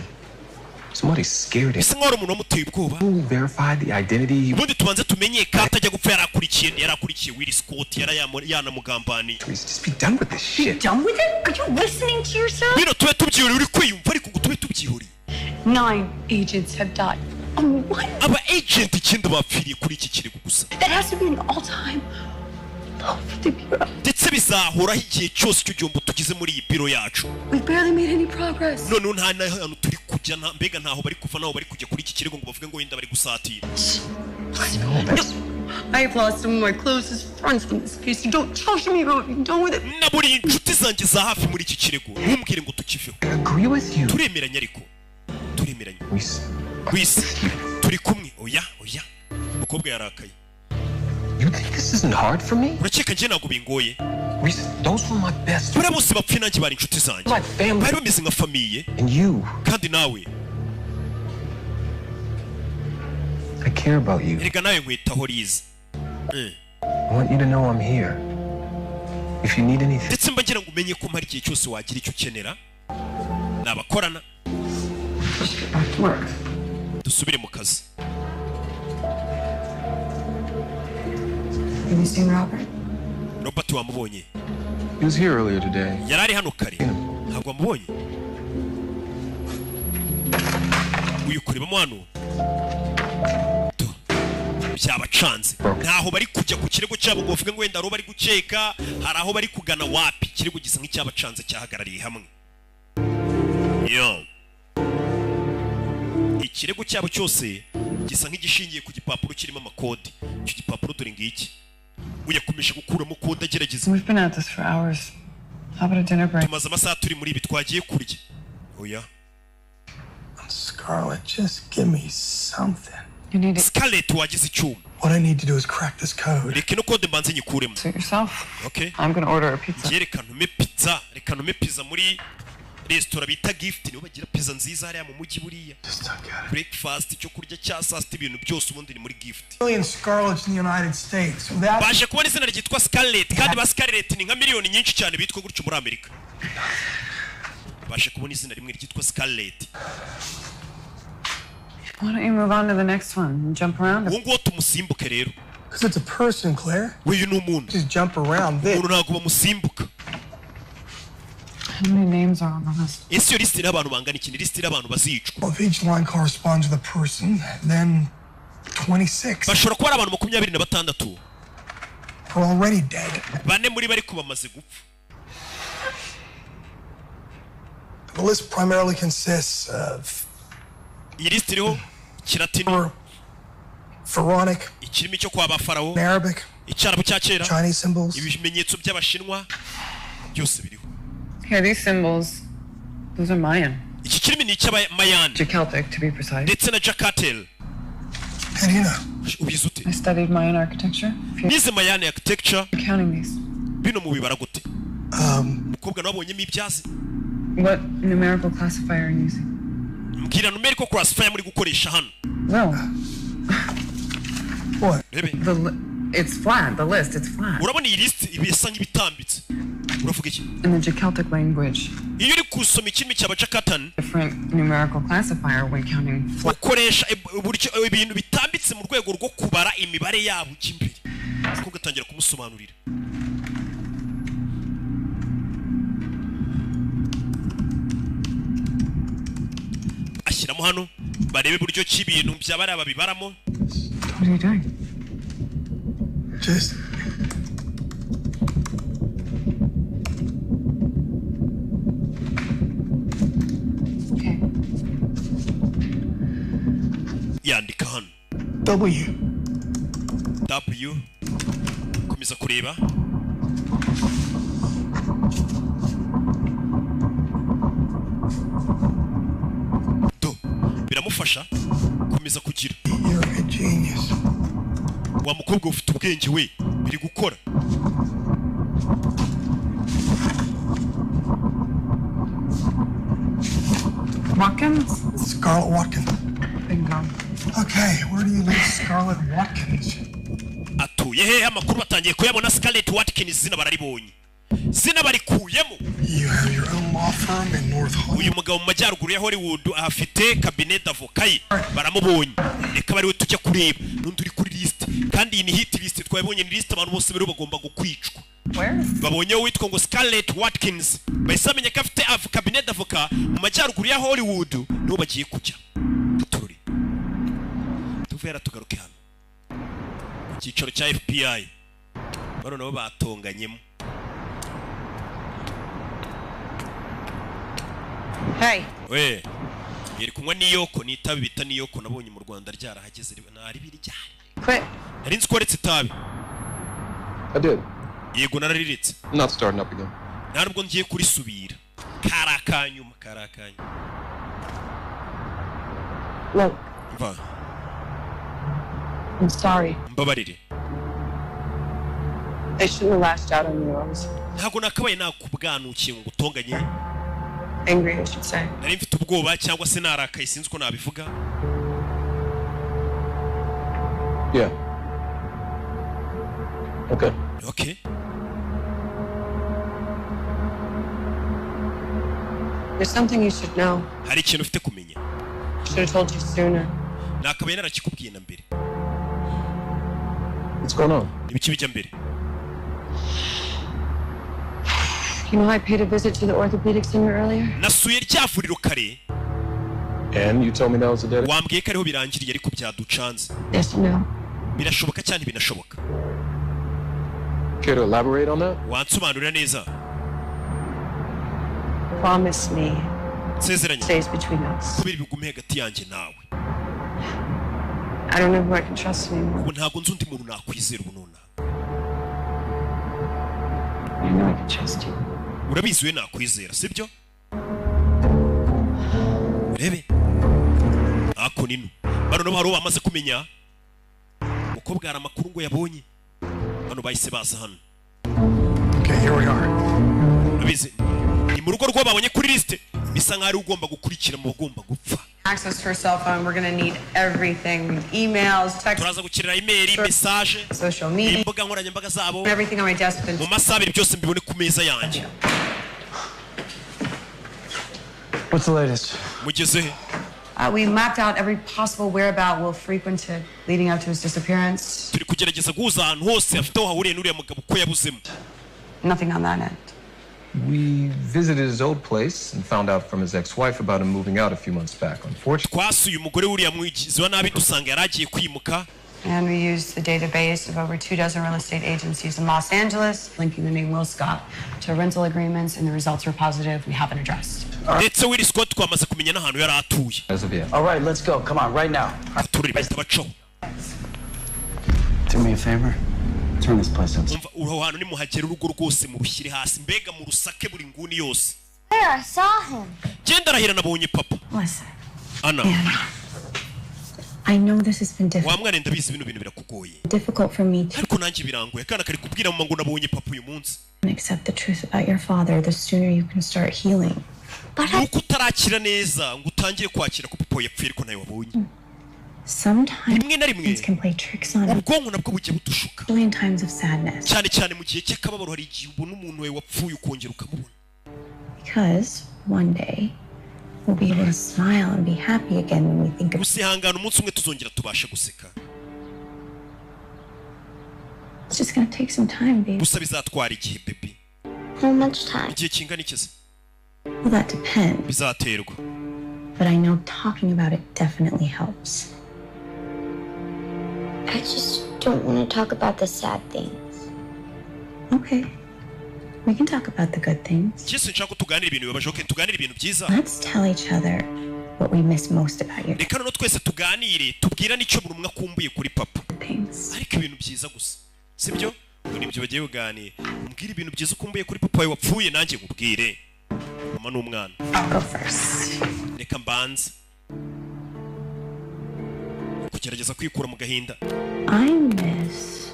Somebody scared him. bisa nkaho ari umuntu wamuteye ubwoba. Who verified the identity? ubundi tubanze tumenye Kurt ajya gupfa yarakurikiye Will Scott yanamugambaniye. Just be done with this shit. Done with it? Are you listening to yourself? bino tube tubyihoreye uri kwiyumva ariko ngo tube tubyihoreye. 9 agents have died. What? aba agent ikindi bapfiriye kuri iki kirego gusa. That has to be an all-time low for the bureau. ndetse bizahoraho igihe cyose icyo gihombo tugize muri iyi biro yacu. We've barely made any progress. noneho nta hantu turi kujya mbega ntaho bari kuva naho bari kujya kuri iki kirego ngo bavuge ngo wenda bari gusatira. I have lost some of my closest friends from this case. You don't tell me about it. Done with it. naburiye inshuti zanjye za hafi muri iki kirego ntumbwire ngo tukiveho. I agree with you. turemeranya ariko turemeranya. Reese, turi kumwe. oya umukobwa yarakaye. you think this isn't hard for me? urakeka njye ntabwo bingoye. Reese, those were my best buriya bose bapfuye nanjye bari inshuti zanjye. My family. bari bameze nka famiye. And you. kandi nawe. I care about you. erega nawe nkwitaho Liz. I want you to know I'm here. If you need anything. ndetse mba ngira ngo umenye ko mpari igihe cyose wagira icyo ukenera. nabakorana. Back to work. dusubire mu kazi. Have you seen Robert? Robert wamubonye? He was here earlier today. yari ari hano kare. ntabwo wamubonye? uyu kurebamo hano byabacanze. ntaho bari kujya ku kirego cyabo ngo bavuge ngo wenda aro bari gukeka, hari aho bari kugana wapi. ikirego gisa nk'icyabacanze cyahagarariye hamwe. ikirego cyabo cyose gisa nk'igishingiye ku gipapuro kirimo amakode. icyo gipapuro dore ngiki. uyakomeje gukuramo kode agerageza. We've been at this for hours. How about a dinner break? tumaze amasaha turi muri ibi twagiye kurya. oya. Scarlett, just give me something. You need it. Scarlett wagize icyuma. What I need to do is crack this code. reka ino kode mbanze nyikuremo. Suit yourself. Okay. I'm gonna order a pizza. Ngiye reka ntume pizza muri resitora bita Gift. nibo bagira pizza nziza hariya mu mujyi buriya. breakfast icyo kurya cya saa sita ibintu byose ubundi ni muri Gift. Million Scarletts in the United States. Without baje kubona izina ryitwa Scarlett kandi ba Scarlett ni nka miliyoni nyinshi cyane bitwa gutyo muri Amerika. baje kubona izina rimwe ryitwa Scarlett. Why don't you move on to the next one and jump around? uwo nguwo tumusimbuke rero. Because it's a person, Claire. weyu ni umuntu. Just jump around this. umuntu ntabwo bamusimbuka. How many names are on the list? ese iyo lisiti y'abantu bangana iki? ni lisiti y'abantu bazicwa. Well, if each line corresponds with a person, then 26 bashobora kuba ari abantu 26 are already dead. bane muri bari kuba bamaze gupfa. The list primarily consists of iyi lisiti iriho kiratini, pharaonic, ikirimi cyo kwa ba Farawo, Arabic, icyarabu cya kera, Chinese symbols, ibimenyetso by'abashinwa byose biriho. Here, these symbols, those are Mayan. iki kirimi ni icy'abamayani Celtic, to be precise. ndetse na Jakatel. and you know, ubizi ute? I studied Mayan architecture. If you're nize mayani architecture. counting these, bino mu bibara gute? umukobwa nabonyemo ibyazi. what numerical classifier are you using? mbwira numerical classifier muri gukoresha hano. Well, what? rebe it's flat. The list, it's flat. urabona iyi list ibisa nk'ibitambitse. uravuga iki? In the Celtic language, iyo uri kusoma ikirimi cy'aba Jakatan different numerical classifier when counting flat. ukoresha ibintu bitambitse mu rwego rwo kubara imibare yabo cy'imbere. kuko gatangira kumusobanurira. ashyiramo hano barebe buryo ki ibintu byabari ababibaramo. What are you doing? Just Okay. yandika hano W. W. komeza kureba. do biramufasha komeza kugira. You're a genius. wa mukobwa ufite ubwenge we biri gukora. Watkins? Scarlett Watkins. Bingo. Okay, where do you leave Scarlett Watkins? atuye hehe amakuru batangiye kuyabona Scarlett Watkins zina bararibonye zina barikuyemo You have your own law firm in North Hollywood. uyu mugabo mu majyaruguru ya Hollywood ahafite cabinet d'avocat baramubonye reka bari we tujya kureba n'undi uri kuri list kandi iyi ni hit list twabonye ni list abantu bose bero bagomba gukwicwa babonye witwa ngo Scarlett Watkins bayisamenye ko afite cabinet d'avocat mu majyaruguru ya Hollywood no bagiye kujya tururi tuvera tugaruke hano ku cyicaro cya FBI bano nabo batonganyemo. Hey. We yeri kunywa niyoko nitabi bita niyoko nabonye mu Rwanda ryarahageze nari biri cyane. Quit. Nari nzi ko uretse itabi. I did. Yego narariretse. Not starting up again. Ntabwo ngiye kurisubira. Karakanyuma. Look, Va. I'm sorry. Mbabarire. I shouldn't have lashed out on you. I was Ntabwo nakabaye nakubwanukiye ngo gutonganye. angry, I should say. Nari mfite ubwoba cyangwa se narakaye sinzi ko nabivuga. Yeah. Okay. Okay. There's something you should know. Hari ikintu ufite kumenya. Should have told you sooner. Nakabaye narakikubwiye na mbere. What's going on? Ibiki bijya mbere. You know I paid a visit to the orthopedic center earlier? Nasuye ryavuriro kare. And you told me that was a dead end? Wambwiye ko ariho birangiriye ariko byaducanze. Yes or no? Birashoboka cyane binashoboka. Care to elaborate on that? Wansobanurira neza. Promise me. Sezeranya. Stays between us. Kubera bigume hagati yanjye nawe. I don't know who I can trust anymore. Ubu ntabwo nzi undi muntu nakwizera ubu nona. I know I can trust you. Urabizi we nakwizera sibyo? Rebe. Ako nino. Bano no baro bamaze kumenya. Umukobwa ara makuru ngo yabonye. Bano bahise baza hano. Okay, here we are. Urabizi. Ni mu rugo rw'ababonye kuri liste. Bisa nkaho ari ugomba gukurikira mu bagomba gupfa. Access to her cell phone, we're gonna need everything. Emails, text, Turaza gukirira email, message, social media, imbuga nkoranyambaga zabo. everything on my desk within Mu masaha abiri byose mbibone ku meza yanjye. What's the latest? Mugeze he? We mapped out every possible whereabout Will frequented leading up to his disappearance. Turi kugerageza guhuza ahantu hose afite aho hahuriye n'uriya mugabo ko yabuzemo. Nothing on that end. We visited his old place and found out from his ex-wife about him moving out a few months back. Unfortunately, Twasuye umugore w'uriya mwigizi wa nabi dusanga yaragiye kwimuka. And we used the database of over 24 real estate agencies in Los Angeles, linking the name Will Scott to rental agreements, and the results were positive. We haven't addressed. Ndetse Will Scott twamaze kumenya n'ahantu yari atuye. as of yet. All right, let's go. Come on, right now. Aturire bahita bacaho. Do me a favor. Turn this place upside. Umva uraho hantu nimuhagera urugo rwose mu rushyire hasi mbega mu rusake buri nguni yose. There, I saw him. Genda arahira nabonye papa. Listen, Ana. I know this has been Wa mwana ndabizi bino bintu birakugoye. difficult for me to Ariko nanjye birangoye kana kari kubwira mama ngo nabonye papa uyu munsi. accept the truth about your father. The sooner you can start healing. Nuko utarakira neza ngo utangire kwakira ko papa yapfuye ariko nawe wabonye. Sometimes Rimwe na rimwe things can play tricks on us, ubwonko nabwo bugiye butushuka. especially in times of sadness. Cyane cyane mu gihe cy'akababaro hari igihe ubona umuntu we wapfuye ukongera ukamubona. Because one day we'll be able to smile and be happy again when we think of Gusihangana umunsi umwe tuzongera tubashe guseka. it's just gonna take some time, baby. Gusa bizatwara igihe baby. How much time? Igihe kingana iki se? Well, that depends. Bizaterwa. But I know talking about it definitely helps. I just don't want to talk about the sad things. Okay. We can talk about the good things. Jese nshaka tuganira ibintu bibabaje okay tuganira ibintu byiza. Let's tell each other what we miss most about your Reka no twese tuganire tubwirane icyo buri umwe akumbuye kuri papa. things. Ariko ibintu byiza gusa. Sibyo? Ngo nibyo bagiye kuganira. Umbwire ibintu byiza ukumbuye kuri papa wawe wapfuye nanjye nkubwire. Mama n'umwana. I'll go first. Reka mbanze. Kugerageza kwikura mu gahinda. I miss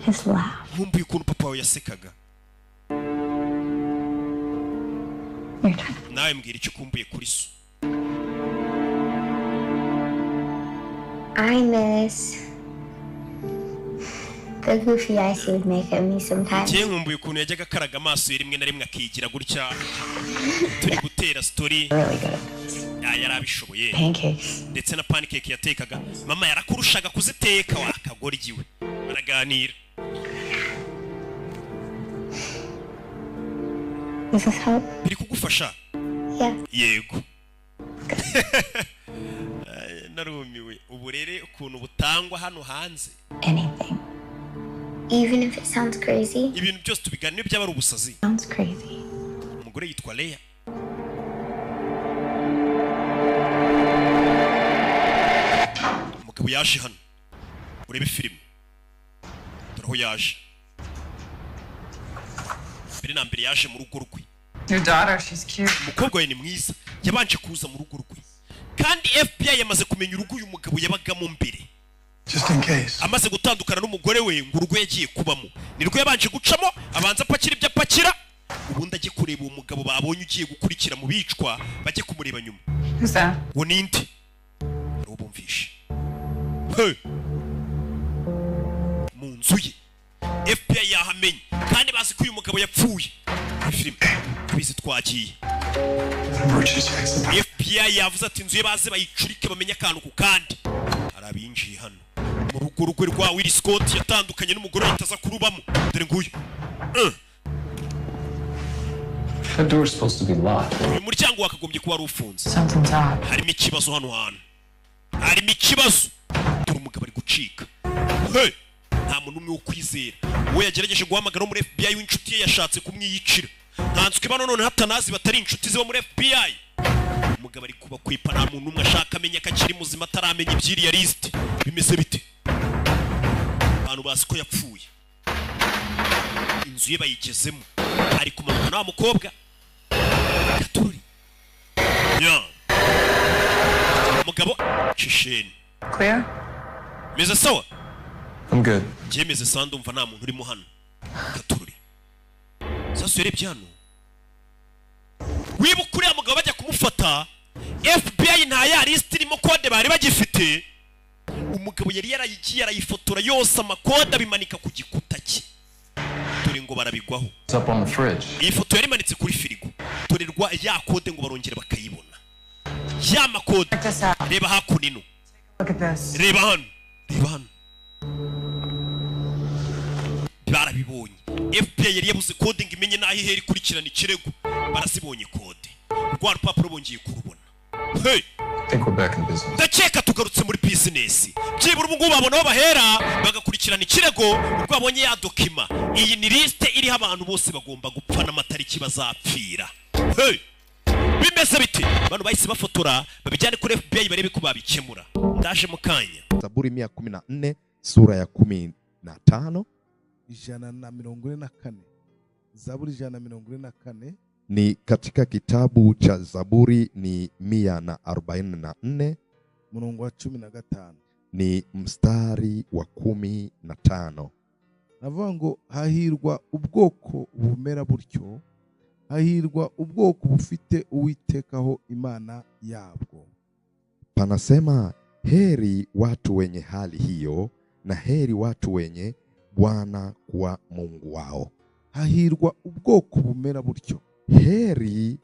his laugh. Nkumbuye ukuntu papa wawe yasekaga. Your turn. Nawe mbwira icyo ukumbuye kuri so. I miss the goofy eyes he would make at me sometimes. Njye nkumbuye ukuntu yajyaga karaga amaso ye rimwe na rimwe akigira gutya turi gutera story. Really good at this. Yarabishoboye. Pancakes. Ndetse na pancake yatekaga mama yarakurushaga kuziteka wakagoryiwe baraganira. Does this help? Biri kugufasha? Yeah. Yego. Narumiwe uburere ukuntu butangwa hano hanze. Anything. Even if it sounds crazy. Ibintu byose tubiganira byaba ari ubusazi. Sounds crazy. Umugore yitwa Leia. Umugabo yaje hano. Urebe filime. Dore yaje. Mbere na mbere yaje mu rugo rwe. Your daughter, she's cute. Umukobwa we ni mwiza. Yabanje kuza mu rugo rwe. Kandi FBI yamaze kumenya urugo uyu mugabo yabagamo mbere. Just in case. Amaze gutandukana n'umugore we ngo urugo yagiye kubamo. Nirwo yabanje gucamo abanza apakira ibyo apakira. Ubundi agiye kureba uwo mugabo babonye ugiye gukurikira mu bicwa bajye kumureba nyuma. Who's that? Wo ninde? Robumvishe. Hey. Mu nzu ye. FBI yahamenye kandi bazi ko uyu mugabo yapfuye. Film bizi twagiye. FBI yavuze ati inzu ye baze bayicurike bamenye akantu ku kandi. Arabinjiye hano. Mu rugo rwe rwa Will Scott yatandukanye n'umugore yitaza kurubamo. Dore nguyu. That door's supposed to be locked. Uyu muryango wakagombye kuba ari ufunze. Something's up. Harimo ikibazo hano hantu. Harimo ikibazo. Dore umugabo ari gucika. Hey! Nta muntu umwe wo kwizera. We yagerageje guhamagara muri FBI w'inshuti ye yashatse kumwiyicira. Ntanswe bano none hatanazi batari inshuti ze bo muri FBI. Umugabo ari kuba kwipa nta muntu umwe ashaka amenya akakiri muzima ataramenya ibyiri ya list. Bimeze bite? Abantu bazi ko yapfuye. Inzu ye bayigezemo. Ari kumanuka na mukobwa. Gaturi. Yeah. Mugabo Chisheni. Clear? Meze sawa? I'm good. Jemeze sando mva nta muntu urimo hano. Gaturi. Sasa urebye hano. Wibukuri ya mugabo bajya kumufata. FBI nta ya list irimo code bari bagifite. Umugabo yari yarayigiye arayifotora yose amakode bimanika ku gikuta cye. Dore ngo barabigwaho. It's up on the fridge. Iyi foto yari manitse kuri firigo. Dorerwa ya code ngo barongere bakayibona. Ya makode. Reba hakunino. Look at this. Reba hano. Reba hano. Barabibonye. FBI yari yabuze code ngo imenye naho ihera ikurikirana ikirego. Barasibonye code. Rwa rupapuro bongeye kurubona. Hey! I think we're back in business. Ndakeka tugarutse muri business. Byibura ubu ngubu babona aho bahera bagakurikirana ikirego ubwo babonye ya dokima. Iyi ni liste iriho abantu bose bagomba gupfa n'amatariki bazapfira. Hey! Bimeze bite? Abantu bahise bafotora babijyane kuri FBI barebe ko babikemura. Ndaje mu kanya. Zaburi 114 sura ya 15 144. Zaburi 144 ni katika kitabu cha Zaburi ni 144 murongo wa 15 ni mstari wa 15. Navuga ngo hahirwa ubwoko bumera buryo, hahirwa ubwoko bufite Uwitekaho Imana yabwo. Panasema heri watu wenye hali hiyo na heri watu wenye Bwana kuwa Mungu wao. Hahirwa ubwoko bumera buryo. Heri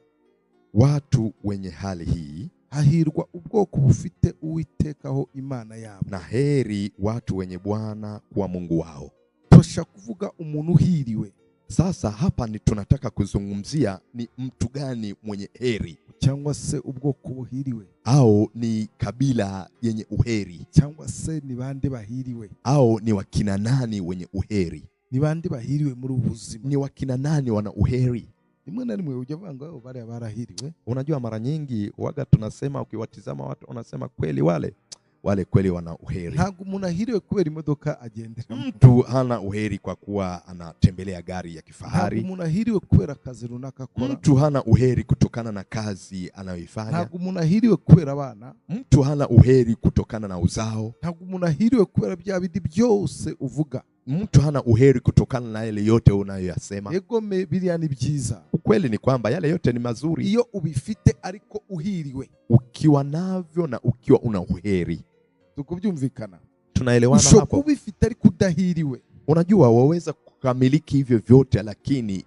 watu wenye hali hii. Hahirwa ubwoko bufite Uwitekaho Imana yabo. Na heri watu wenye Bwana kuwa Mungu wao. Tosha kuvuga umuntu uhiriwe. Sasa hapa ni tunataka kuzungumzia ni mtu gani mwenye heri, cyangwa se ubwoko buhiriwe, au ni kabila yenye uheri, cyangwa se ni bande bahiriwe, au ni wakina nani wenye uheri, ni bande bahiriwe muri ubuzima, ni wakina nani wana uheri. Rimwe na rimwe ujya vanga ngo bari barahiriwe. Unajua mara nyingi waga tunasema ukiwatizama watu unasema kweli wale kweli wana uheri. Ntago umuntu ahiriwe kubera imodoka agendera. Mtu hana uheri kwa kuwa anatembelea gari ya kifahari. Ntago umuntu ahiriwe kubera kazi runaka akora. Mtu hana uheri kutokana na kazi anayoifanya. Ntago umuntu ahiriwe kubera abana. Mtu hana uheri kutokana na uzao. Ntago umuntu ahiriwe kubera bya bidi byose uvuga. Mtu hana uheri kutokana na yale yote unayoyasema. Yego biriya ni byiza. Ukweli ni kwamba yale yote ni mazuri iyo ubifite ariko uhiriwe. Ukiwa navyo na ukiwa una uheri. tukubyumvikana Tunaelewana ushobora hapo? kuba ifite ariko udahiriwe. Unajua waweza kukamiliki hivyo vyote lakini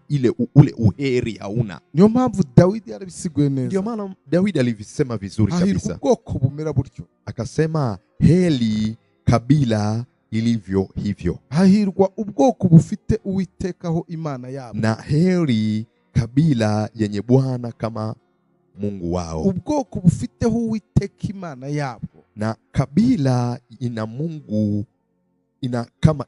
ule uheri hauna. Niyo mpamvu Dawidi yarabisiguye neza. Ndio maana Dawidi alivisema vizuri kabisa. Ubwoko bumera buryo. Akasema heli kabila ilivyo hivyo. Hahirwa ubwoko bufite Uwitekaho Imana yabo. Na heri kabila yenye Bwana kama Mungu wao. Ubwoko bufiteho Uwiteka Imana yabo. Na kabila ina Mungu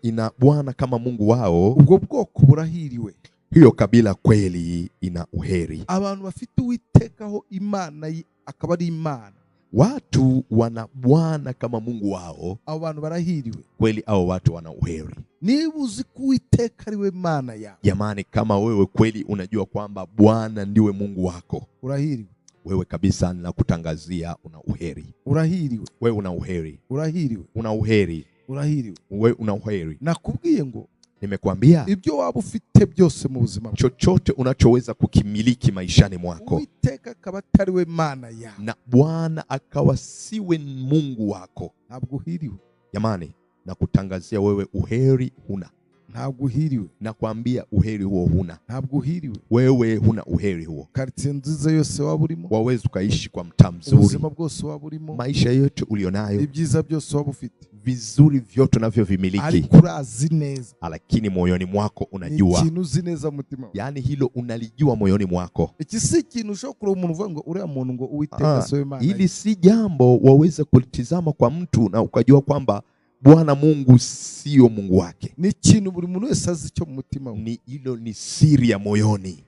ina Bwana kama Mungu wao. Ubwo bwoko burahiriwe. Hiyo kabila kweli ina uheri. Abantu bafite Uwitekaho Imana akaba ari Imana. Watu wana Bwana kama Mungu wao. Abantu barahiriwe. Kweli hao watu wana uheri. Niba uzi ko Uwiteka ariwe Mana yao. Jamani, kama wewe kweli unajua kwamba Bwana ndiwe Mungu wako, urahiriwe. Wewe kabisa ninakutangazia una uheri. Urahiriwe. Wewe una uheri. Urahiriwe. Una uheri. Urahiriwe. Wewe una uheri. Nakubwiye ngo nimekwambia ibyo waba ufite byose mu buzima, chochote unachoweza kukimiliki maishani mwako, Uwiteka akaba atariwe Mana yao, na Bwana akawa siwe Mungu wako, ntabwo uhiriwe. Jamani, nakutangazia wewe uheri huna. Ntabwo uhiriwe. Nakwambia uheri huo huna. Ntabwo uhiriwe. Wewe huna uheri huo. Quartier nziza yose waba urimo, waweza ukaishi kwa mtaa mzuri, ubuzima bwose waba urimo, maisha yote ulionayo, ibyiza byose waba ufite, vizuri vyote unavyovimiliki, ariko urazi neza, lakini moyoni mwako unajua, ikintu uzi neza mutima, yani hilo unalijua moyoni mwako. Iki si ikintu ushobora umuntu uvuga ngo uriya muntu ngo Uwiteka sowe Imana. Hili si jambo waweza kulitizama kwa mtu na ukajua kwamba Bwana Mungu sio Mungu wake. Ni ikintu buri muntu wese azi cyo mu mutima we. Ni hilo ni siri ya moyoni.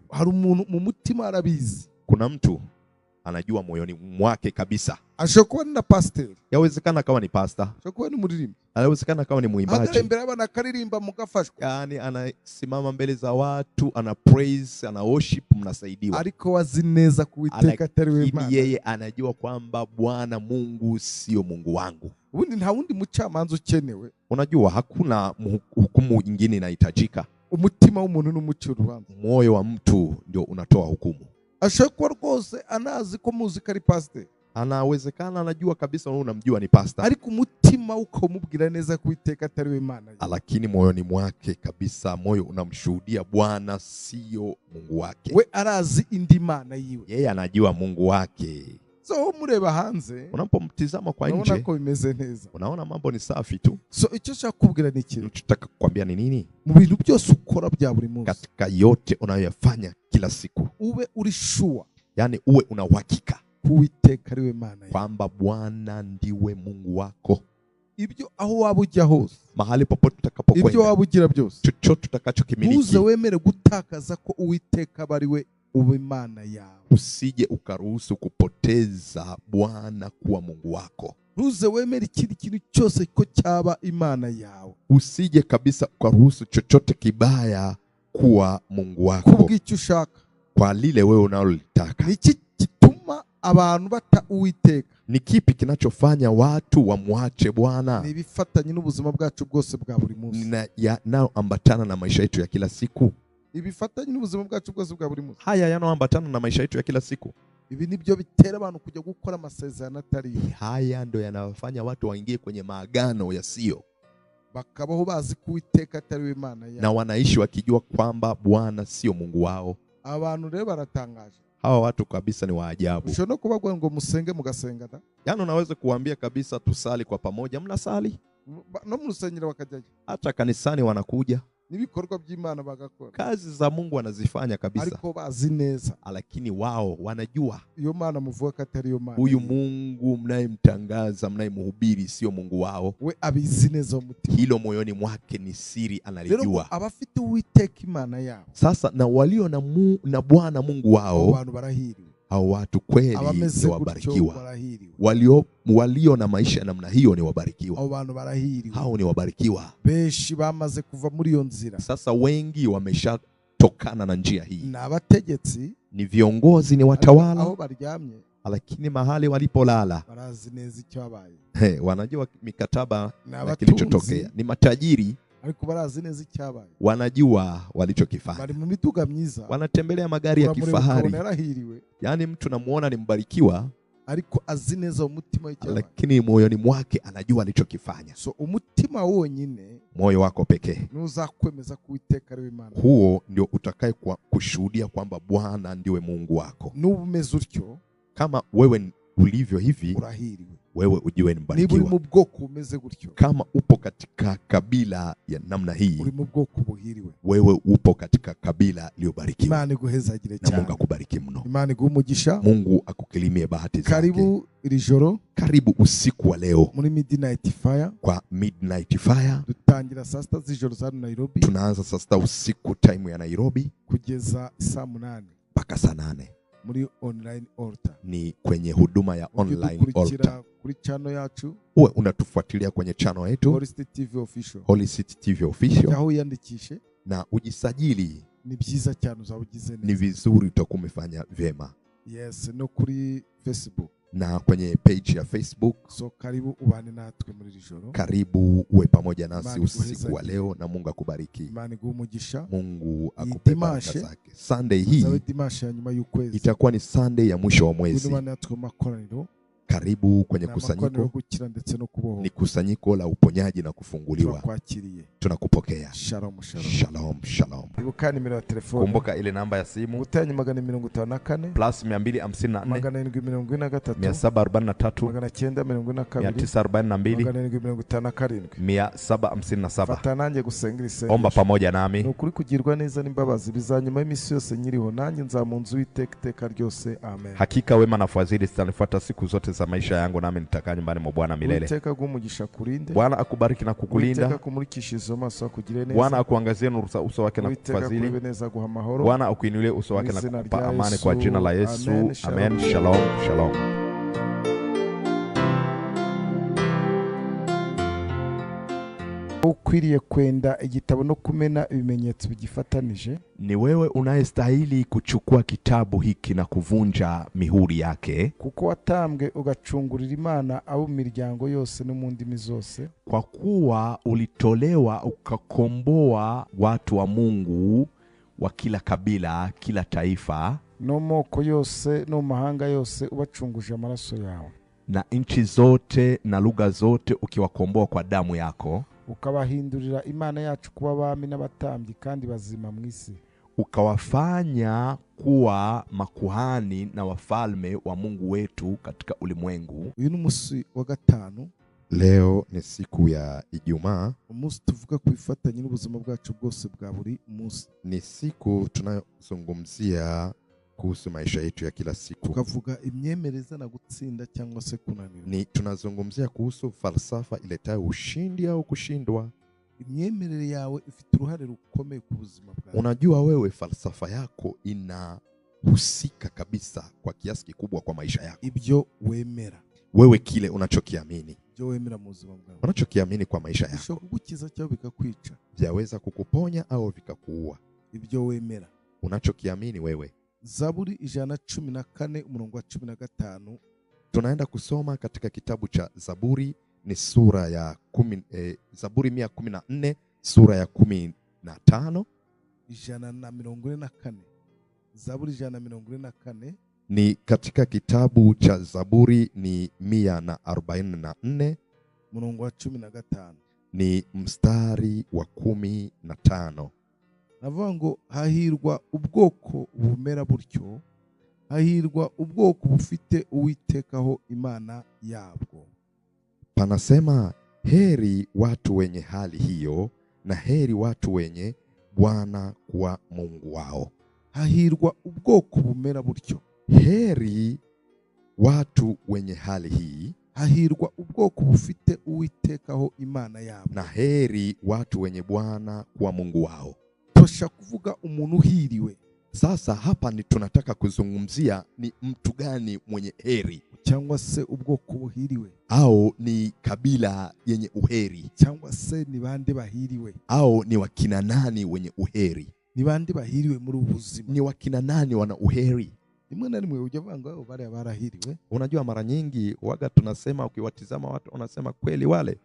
Hari umuntu mu mutima arabizi. Kuna mtu anajua moyoni mwake kabisa. Ashobora kuba ni pastor. Yawezekana akawa ni pastor. Ashobora kuba ni muririmbi. Yawezekana akawa ni muimbaji. Agambira abana akaririmba mugafashwa. Yani anasimama mbele za watu, ana praise, ana worship, mnasaidiwa. Ariko wazi neza kuwiteka atariwe Imana. Yeye anajua kwamba Bwana Mungu sio Mungu wangu. Ubundi nta wundi mucamanza ukenewe. Unajua hakuna hukumu nyingine inahitajika. Umutima w'umuntu n'umucyo urubanza. Moyo wa mtu ndio unatoa hukumu. Ashobora rwose anazi ko muzi ko ari pastor. Anawezekana anajua kabisa wewe unamjua ni pastor. Ariko umutima ukamubwira neza kuiteka atariwe Imana. Lakini moyoni mwake kabisa moyo unamshuhudia Bwana sio Mungu wake. We arazi indi Mana yiwe. Yeye anajua Mungu wake. So mureba hanze, unapomtizama kwa nje, unaona ko bimeze neza. Unaona mambo ni safi tu. So icyo cyakubwira ni iki? Nataka kukwambia ni nini? Mu bintu byose ukora bya buri munsi, katika yote unayoyafanya kila siku, ube uri sure, yani uwe una uhakika kuwiteka ariwe Mana kwamba Bwana ndiwe Mungu wako. Ibyo aho waba ujya hose, mahali popote utakapokwenda, ibyo waba ugira byose, chochote utakachokimiliki, uze wemere gutakaza ko Uwiteka bariwe ube Mana yawe. Usije ukaruhusu kupoteza Bwana kuwa Mungu wako. Uze wemere ikindi kintu cyose ko cyaba Imana yawe. Usije kabisa ukaruhusu chochote kibaya kuwa Mungu wako. Kubw'icyo ushaka, kwa lile wewe unalolitaka. Niki kituma abantu bata Uwiteka? Ni kipi kinachofanya watu wamwache Bwana? Ni bifatanye n'ubuzima bwacu bwose bwa buri munsi. Yanayoambatana na maisha yetu ya kila siku. Ibifatanye n'ubuzima bwacu bwose bwa buri munsi. Haya yanayoambatana na maisha yetu ya kila siku. Ibi nibyo bitera abantu kujya gukora amasezerano atari. Haya ndio yanawafanya watu waingie kwenye maagano yasiyo. Bakabaho bazi kuwiteka atariwe Imana yao. Na wanaishi wakijua kwamba Bwana sio Mungu wao. Abantu rero baratangaje. Hawa watu kabisa ni waajabu. Ushobora kubagwa ngo musenge mugasenga da? Yaani unaweza kuambia kabisa tusali kwa pamoja, mnasali. No musengera bakajyaje. Hata kanisani wanakuja. Nibikorwa by'Imana bagakora. Kazi za Mungu wanazifanya kabisa. Ariko bazi neza. Lakini wao wanajua iyo Mana muvuga ko atari yo Mana. Huyu Mungu mnayemtangaza, mnayemhubiri sio Mungu wao. We abizi neza umutima. Hilo moyoni mwake ni siri analijua. Rero abafite Uwiteka Imana yao. Sasa na walio na Bwana Mungu wao, abantu barahiriwe. Hao watu kweli ni wabarikiwa. Walio na maisha namna hiyo ni wabarikiwa. Abantu barahiriwe. Hao ni wabarikiwa. Beshi bamaze kuva muri iyo nzira. Sasa wengi wameshatokana na njia hii. Na abategetsi, ni viongozi, ni watawala, aho baryamye, lakini mahali walipolala barazi neza icyo abaye. Wanajua mikataba na kilichotokea. Ni matajiri, ariko barazi neza icyo abaye. Wanajua walichokifanya. Bari mu miduga myiza, wanatembelea magari ya kifahari. Yani mtu namuona ni mbarikiwa, ariko azi neza umutima w'icyaha, lakini moyoni mwake anajua alichokifanya. So umutima wonyine, moyo wako pekee, nuzakwemeza ko Uwiteka ari Imana, huo ndio utakaye kushuhudia kwamba Bwana ndiwe Mungu wako. Nubu umeze utyo, kama wewe ulivyo hivi, urahiriwe. Wewe ujue ni mbarikiwa. Niba uri mu bwoko umeze gutyo, kama upo katika kabila ya namna hii, uri mu bwoko buhiriwe. Wewe upo katika kabila iliyobarikiwa. Imana iguhezagire cyane. Mungu akubariki mno. Imana iguhumugisha. Mungu akukilimie bahati zake. Karibu iri joro, karibu usiku wa leo muri Midnight Fire. Kwa Midnight Fire dutangira saa 6 z'ijoro za Nairobi. Tunaanza saa 6 usiku time ya Nairobi kugeza saa 8 mpaka saa 8 muri online altar. Ni kwenye huduma ya online altar. Kuri channel yacu, uwe unatufuatilia kwenye channel yetu Holy City TV Official. Holy City TV Official. Aho yandikishe na ujisajili. Ni byiza cyane, uzabugize neza. Ni vizuri utakuwa umefanya vyema. Yes, no kuri Facebook. Na kwenye page ya Facebook. So karibu ubane natwe muri rijoro. Karibu uwe pamoja nasi usiku wa leo, na Mungu akubariki. Imana iguhumugisha. Mungu akupe baraka zake. Sunday hii itakuwa ni Sunday ya mwisho wa mwezi. Karibu kwenye kusanyiko. Ni kusanyiko la uponyaji na kufunguliwa. Tunakupokea. Shalom, shalom. Shalom, shalom. Ibuka nimero ya telefoni. Kumbuka ile namba ya simu. Utanye 254 plus 254 743 742 Fata nanjye gusenga isengesho. Omba pamoja nami. Nukuri kugirwa neza n'imbabazi bizanyuma y'imisi yose nyiriho, nanjye nzamunzu Uwiteka ryose. Amen. Hakika wema na fadhili zitanifuata siku zote za maisha yangu, nami nitakaa nyumbani mwa Bwana milele. Uwiteka agumugisha kurinde. Bwana akubariki na kukulinda. Uwiteka kumurikishize amaso akugire neza. Bwana akuangazie nuru za uso wake na kukufadhili. Uwiteka neza guha amahoro. Bwana akuinulie uso wake na kukupa amani kwa jina la Yesu. Amen. Shalom, shalom. Ukwiriye kwenda igitabo no kumena ibimenyetso bigifatanije. Ni wewe unayestahili kuchukua kitabu hiki na kuvunja mihuri yake. Kuko watambwe ugacungurira Imana abo miryango yose no mu ndimi zose. Kwa kuwa ulitolewa ukakomboa watu wa Mungu wa kila kabila, kila taifa, no moko yose no mahanga yose, ubacunguje amaraso yawe. Na nchi zote na lugha zote ukiwakomboa kwa damu yako. Ukabahindurira Imana yacu kuba abami n'abatambyi kandi bazima mu isi. Ukawafanya kuwa makuhani na wafalme wa Mungu wetu katika ulimwengu. Uyu ni umunsi wa gatanu. Leo ni siku ya Ijumaa. Umunsi tuvuga kuifatanya n'ubuzima bwacu bwose bwa buri munsi. Ni siku tunayozungumzia kuhusu maisha yetu ya kila siku. Tukavuga imyemereza na gutsinda cyangwa se kunanirwa. Ni tunazungumzia kuhusu falsafa iletayo ushindi au kushindwa. Imyemerere yawe ifite uruhare rukomeye ku buzima bwawe. Unajua wewe falsafa yako inahusika kabisa kwa kiasi kikubwa kwa maisha yako. Ibyo wemera. Wewe kile unachokiamini. Ibyo wemera mu buzima bwawe. Unachokiamini kwa maisha yako. Bishobora kugukiza cyangwa bikakwica. Vyaweza kukuponya au vikakuua. Ibyo wemera. Unachokiamini wewe. Zaburi 114 umurongo wa 15. Tunaenda kusoma katika kitabu cha Zaburi, ni sura ya Zaburi 114 sura ya 15. 144. Zaburi 144 ni katika kitabu cha Zaburi ni 144 umurongo wa 15. Ni mstari wa 15. Navuga ngo hahirwa ubwoko bumera buryo, hahirwa ubwoko bufite Uwitekaho Imana yabwo. Panasema heri watu wenye hali hiyo, na heri watu wenye Bwana kwa Mungu wao. Hahirwa ubwoko bumera buryo. Heri watu wenye hali hii, hahirwa ubwoko bufite Uwitekaho Imana yabo. Na heri watu wenye Bwana kwa Mungu wao. Tosha kuvuga umuntu uhiriwe. Sasa hapa ni tunataka kuzungumzia ni mtu gani mwenye heri, cyangwa se ubwoko buhiriwe, au ni kabila yenye uheri, cyangwa se ni bande bahiriwe, au ni wakina nani wenye uheri, ni bande bahiriwe muri ubuzima, ni wakina nani wana uheri. Rimwe na rimwe ujya vanga wao barahiriwe. Unajua mara nyingi waga tunasema, ukiwatizama watu unasema kweli wale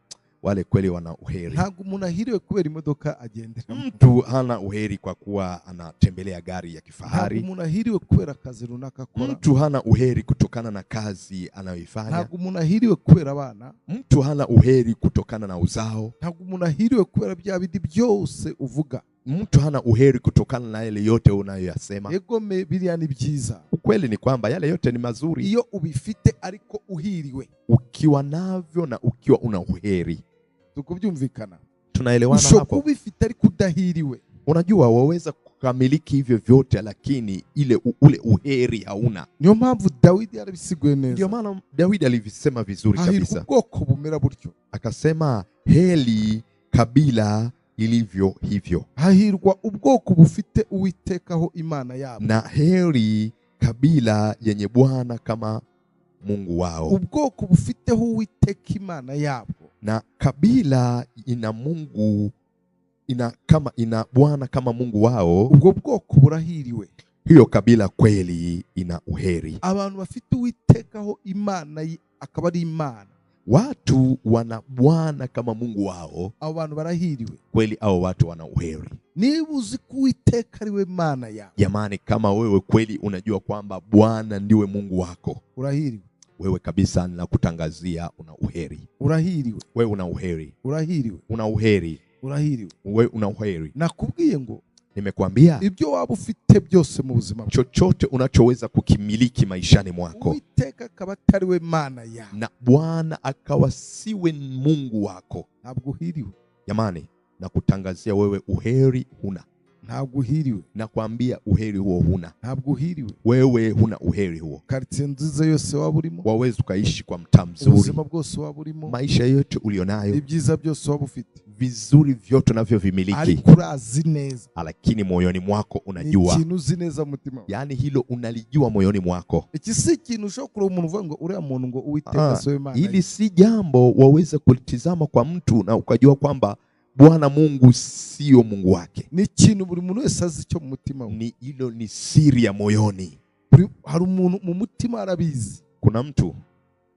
wale kweli wana uheri. ntabwo umuntu ahiriwe kubera imodoka agenderamo. Mtu hana uheri kwa kuwa anatembelea gari ya kifahari. ntabwo umuntu ahiriwe kubera akazi runaka akora. Mtu hana uheri kutokana na kazi anayoifanya. ntabwo umuntu ahiriwe kubera abana. Mtu hana uheri kutokana na uzao. ntabwo umuntu ahiriwe kubera bya bindi byose uvuga. Mtu hana uheri kutokana na yale yote unayoyasema. Egome biriya ni byiza. Ukweli ni kwamba yale yote ni mazuri iyo ubifite ariko uhiriwe. Ukiwa navyo na ukiwa una uheri. Tukubyumvikana. Tunaelewana hapo. Usho kubifite ariko udahiriwe. Unajua waweza kukamiliki hivyo vyote lakini ule uheri hauna. Niyo mpamvu Dawidi arabisiguye neza. Ndio maana Dawidi alivisema vizuri kabisa. Ubwoko bumera buryo. Akasema heli kabila ilivyo hivyo. Hahirwa ubwoko bufite Uwitekaho Imana yabo. Na heri kabila yenye Bwana kama Mungu wao. Ubwoko bufiteho Uwiteka Imana yabo. Na kabila ina Mungu ina Bwana kama Mungu wao. Ubwo bwoko burahiriwe. Hiyo kabila kweli ina uheri. Abantu bafite Uwitekaho Imana akaba ari Imana. Watu wana Bwana kama Mungu wao. Abo bantu barahiriwe. Kweli hao watu wana uheri. Niba uzi ko Uwiteka ari we Mana yawe. Jamani, kama wewe kweli unajua kwamba Bwana ndiwe Mungu wako, urahiriwe. Wewe kabisa ninakutangazia una uheri. Urahiriwe. Wewe una uheri. Urahiriwe. Una uheri. Urahiriwe. Wewe una uheri. Nakubwiye ngo nimekuambia ibyo waba ufite byose mu buzima, chochote unachoweza kukimiliki maishani mwako, Uwiteka akaba atari we Mana yawe na Bwana akawa siwe Mungu wako, ntabwo uhiriwe. Jamani, nakutangazia wewe uheri huna. Ntabwo uhiriwe. Nakwambia uheri huo huna. Ntabwo uhiriwe. Wewe huna uheri huo. Quartier nziza yose waba urimo, waweza ukaishi kwa mtaa mzuri, ubuzima bwose waba urimo, maisha yote ulionayo, ibyiza byose waba ufite, vizuri vyote unavyovimiliki, ariko urazi neza, lakini moyoni mwako unajua, ikintu uzi neza mutima, yani hilo unalijua moyoni mwako. Iki si ikintu ushobora umuntu uvuga ngo uriya muntu ngo Uwiteka sowe Imana. Ili si jambo waweza kulitizama kwa mtu na ukajua kwamba Bwana Mungu sio Mungu wake. Ni ikintu buri muntu wese azi cyo mu mutima we. Ni hilo ni siri ya moyoni. Hari umuntu mu mutima arabizi. Kuna mtu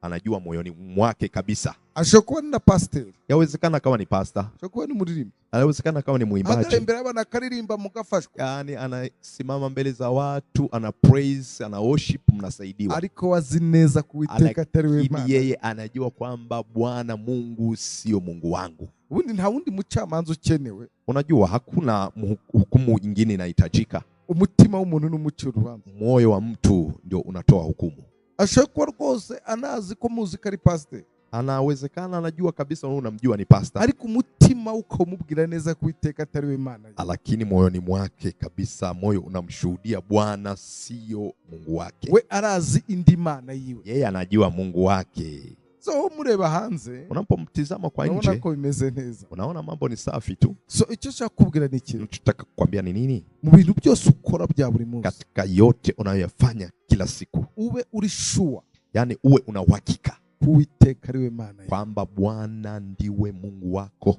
anajua moyoni mwake kabisa. Ashobora kuba ni pastor. Yawezekana kama ni pastor. Ashobora kuba ni muririmbi. Yawezekana kama ni muimbaji. Hata mbele y'abana akaririmba mugafashwa. Yani anasimama mbele za watu, ana praise, ana worship, mnasaidiwa. Ariko wazi neza kuwiteka atari we Imana. Yeye anajua kwamba Bwana Mungu sio Mungu wangu. Ubundi nta wundi mucamanza ukenewe. Unajua hakuna hukumu nyingine inahitajika. Umutima w'umuntu n'umucyo urubanza. Moyo wa mtu ndio unatoa hukumu. Ashobora rwose anazi ko muzika ari pastor. Anawezekana anajua kabisa wewe unamjua ni pastor. Ariko umutima ukamubwira neza kuiteka atari we Imana. Lakini moyoni mwake kabisa moyo unamshuhudia Bwana sio Mungu wake. We arazi indi Mana yiwe. Yeye anajua Mungu wake. So mureba hanze, unapomtizama kwa nje, unaona ko bimeze neza. Unaona mambo ni safi tu. So icyo cyakubwira ni iki? Nataka kukwambia ni nini? Mu bintu byose ukora bya buri munsi, katika yote unayoyafanya kila siku, ube uri sure, yani uwe una uhakika Uwiteka ari we Mana kwamba Bwana ndiwe Mungu wako.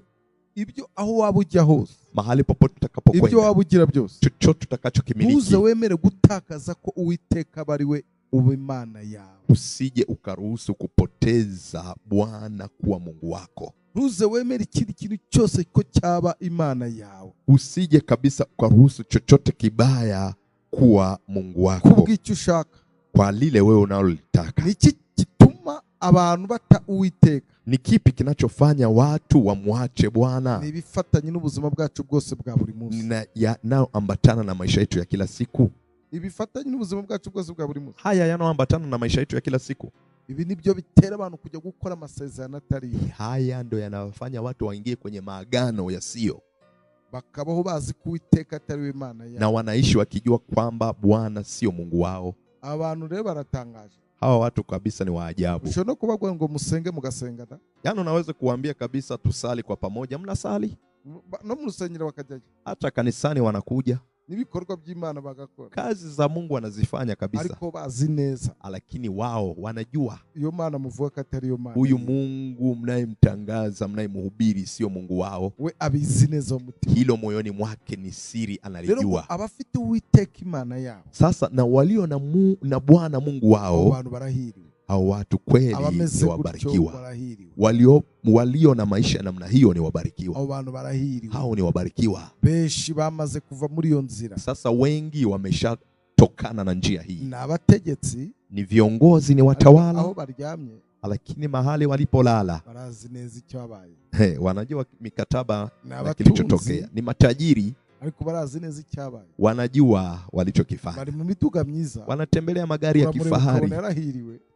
Ibyo aho waba ujya hose, mahali popote utakapokwenda, ibyo waba ugira byose, chochote utakachokimiliki, uze wemere gutakaza ko Uwiteka bari we ube Imana yawe. Usije ukaruhusu kupoteza Bwana kuwa Mungu wako. Uze wemere ikindi kintu cyose ko cyaba Imana yawe. Usije kabisa ukaruhusu chochote kibaya kuwa Mungu wako. Kubw'icyo ushaka, kwa lile wewe unalolitaka. Niki kituma abantu bata Uwiteka? Ni kipi kinachofanya watu wamwache Bwana? Ni bifatanye n'ubuzima bwacu bwose bwa buri munsi, yanayoambatana na maisha yetu ya kila siku. Ibifatanye n'ubuzima bwacu bwose bwa buri munsi, haya yanayoambatana na maisha yetu ya kila siku. Ibi nibyo bitera abantu kujya gukora amasezerano atari. Haya ndio yanawafanya watu waingie kwenye maagano yasiyo, bakabaho bazi ko Uwiteka atari we Imana yao, na wanaishi wakijua kwamba Bwana sio Mungu wao. Abantu rero baratangaje. Hawa watu kabisa ni waajabu. Ushobora kubagwa ngo musenge mugasengana. Yaani unaweza kuambia kabisa tusali kwa pamoja, mnasali. No musengera bakajyaje. Hata kanisani wanakuja. Nibikorwa by'Imana bagakora. Kazi za Mungu wanazifanya kabisa. Ariko bazi neza. Lakini wao wanajua iyo Mana muvuga atari yo Mana. Huyu Mungu mnayemtangaza, mnayemhubiri sio Mungu wao. We abizi neza umutima. Hilo moyoni mwake ni siri analijua. Rero abafite Uwiteka Imana yao. Sasa na walio na Bwana Mungu wao, abantu barahiriwe. Hao watu kweli ni wabarikiwa. Walio na maisha namna hiyo ni wabarikiwa. Abo bantu barahiriwe. Hao ni wabarikiwa. Benshi bamaze kuva muri iyo nzira. Sasa wengi wameshatokana na njia hii. Na abategetsi, ni viongozi, ni watawala. Aho baryamye, lakini mahali walipolala barazi neza icyo babaye. Wanajua mikataba na kilichotokea. Ni matajiri, ariko barazi neza icyabaye. Wanajua walichokifanya. Bari mu mituga myiza. Wanatembelea magari ya kifahari.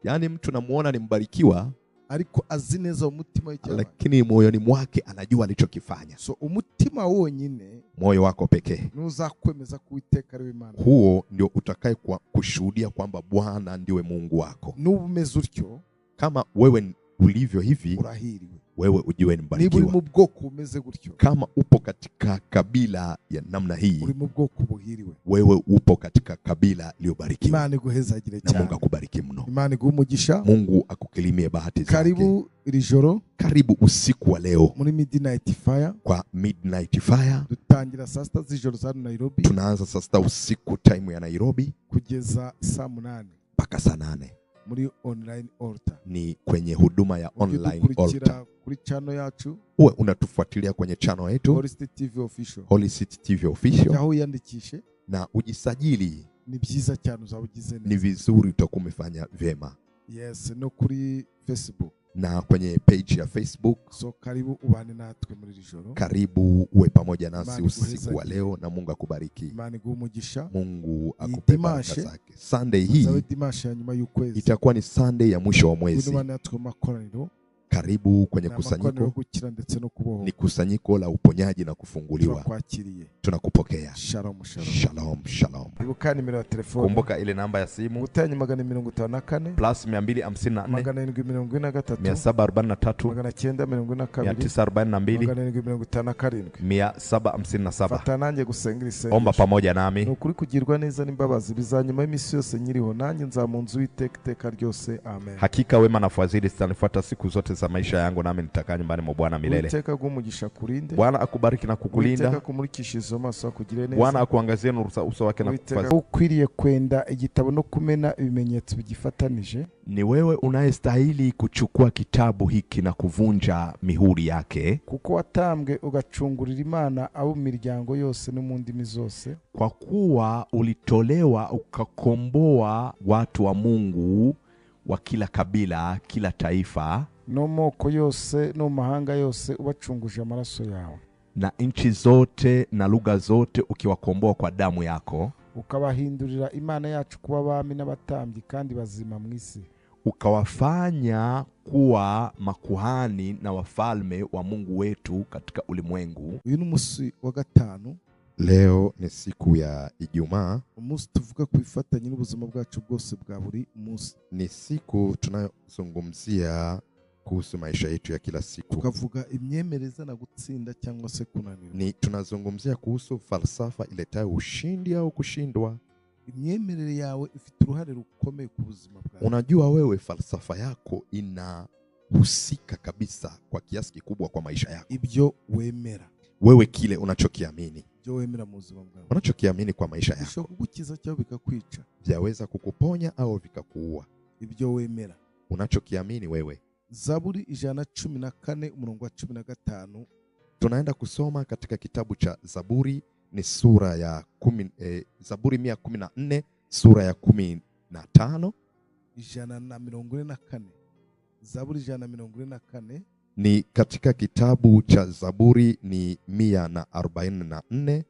Yaani mtu namuona ni mbarikiwa, ariko azi neza umutima w'icyabaye. Lakini moyoni mwake anajua alichokifanya. So umutima wonyine, moyo wako pekee, nuzakwemeza kuiteka ari Imana. Huo ndio utakaye kushuhudia kwamba Bwana ndiwe Mungu wako. N'ubumeze utyo, kama wewe ulivyo hivi, urahiriwe. Wewe ujue ni mbarikiwa. Niba uri mu bwoko umeze gutyo, kama upo katika kabila ya namna hii, uri mu bwoko buhiriwe. Wewe upo katika kabila iliyobarikiwa. Imana iguhezagire cyane. Na Mungu akubariki mno. Imana iguhumugisha. Mungu akukilimie bahati zake. Karibu iri joro. Karibu usiku wa leo. Muri Midnight Fire. Kwa Midnight Fire. Dutangira saa 6 z'ijoro za Nairobi. Tunaanza saa 6 usiku time ya Nairobi. Kugeza saa 8. Mpaka saa 8. Muri online altar. Ni kwenye huduma ya online altar. Kuri channel yacu. Uwe unatufuatilia kwenye channel yetu Holy City TV Official. Holy City TV Official. Aho yandikishe na ujisajili. Ni byiza cyane uzabugize neza. Ni vizuri utakuwa umefanya vyema. Yes, no kuri Facebook. Na kwenye page ya Facebook. So karibu ubane natwe muri rijoro. Karibu uwe pamoja nasi usiku wa leo na Mungu akubariki. Imana iguhumugisha. Mungu akupe baraka zake. Sunday hii itakuwa ni Sunday ya mwisho wa mwezi. Karibu kwenye kusanyiko. Ni kusanyiko la uponyaji na kufunguliwa. Tunakupokea. Shalom, shalom. Shalom, shalom. Ibuka nimero ya telefoni. Kumbuka ile namba ya simu. Gutanyi 254 plus 254 742 Fata nanjye gusenga isengesho. Omba pamoja nami. Nukuri kugirwa neza n'imbabazi bizanyuma y'imisi yose nyiriho, nanjye nzamunzu w'iteka ryose. Amen. Hakika wema na fadhili zitanifuata siku zote za maisha yangu, nami nitakaa nyumbani mwa Bwana milele. Uteka gumugisha kurinde. Bwana akubariki na kukulinda. Uteka kumurikisha maso akugire neza. Bwana akuangazie nuru za uso wake na kukufaza. Ukwiriye kwenda igitabo no kumena ibimenyetso bigifatanije. Ni wewe unayestahili kuchukua kitabu hiki na kuvunja mihuri yake. Kuko watambwe ugacungurira Imana abo miryango yose no mu ndimi zose. Kwa kuwa ulitolewa ukakomboa watu wa Mungu wa kila kabila, kila taifa, no moko yose no mahanga yose, ubacunguje amaraso yawe, na nchi zote na lugha zote, ukiwakomboa kwa damu yako, ukabahindurira Imana yacu kuba abami n'abatambyi kandi bazima mu isi, ukawafanya kuwa makuhani na wafalme wa Mungu wetu katika ulimwengu. Uyu n'umunsi wa gatanu. Leo ni siku ya Ijumaa. Umunsi tuvuga kuifatanya n'ubuzima bwacu bwose bwa buri munsi. Ni siku tunayozungumzia kuhusu maisha yetu ya kila siku. Tukavuga imyemereza na gutsinda cyangwa se kunanirwa. Ni tunazungumzia kuhusu falsafa iletayo ushindi au kushindwa. Imyemerere yawe ifite uruhare rukomeye ku buzima bwawe. Unajua wewe falsafa yako inahusika kabisa kwa kiasi kikubwa kwa maisha yako. Ibyo wemera. Wewe kile unachokiamini. Ibyo wemera mu buzima bwawe. Unachokiamini kwa maisha yako. Bishobora kugukiza cyangwa bikakwica. Vyaweza kukuponya au vikakuua. Ibyo wemera. Unachokiamini wewe. Zaburi 114 umurongo wa 15. Tunaenda kusoma katika kitabu cha Zaburi, ni sura ya Zaburi 114 sura ya 15. 144. Zaburi 144 ni katika kitabu cha Zaburi ni 144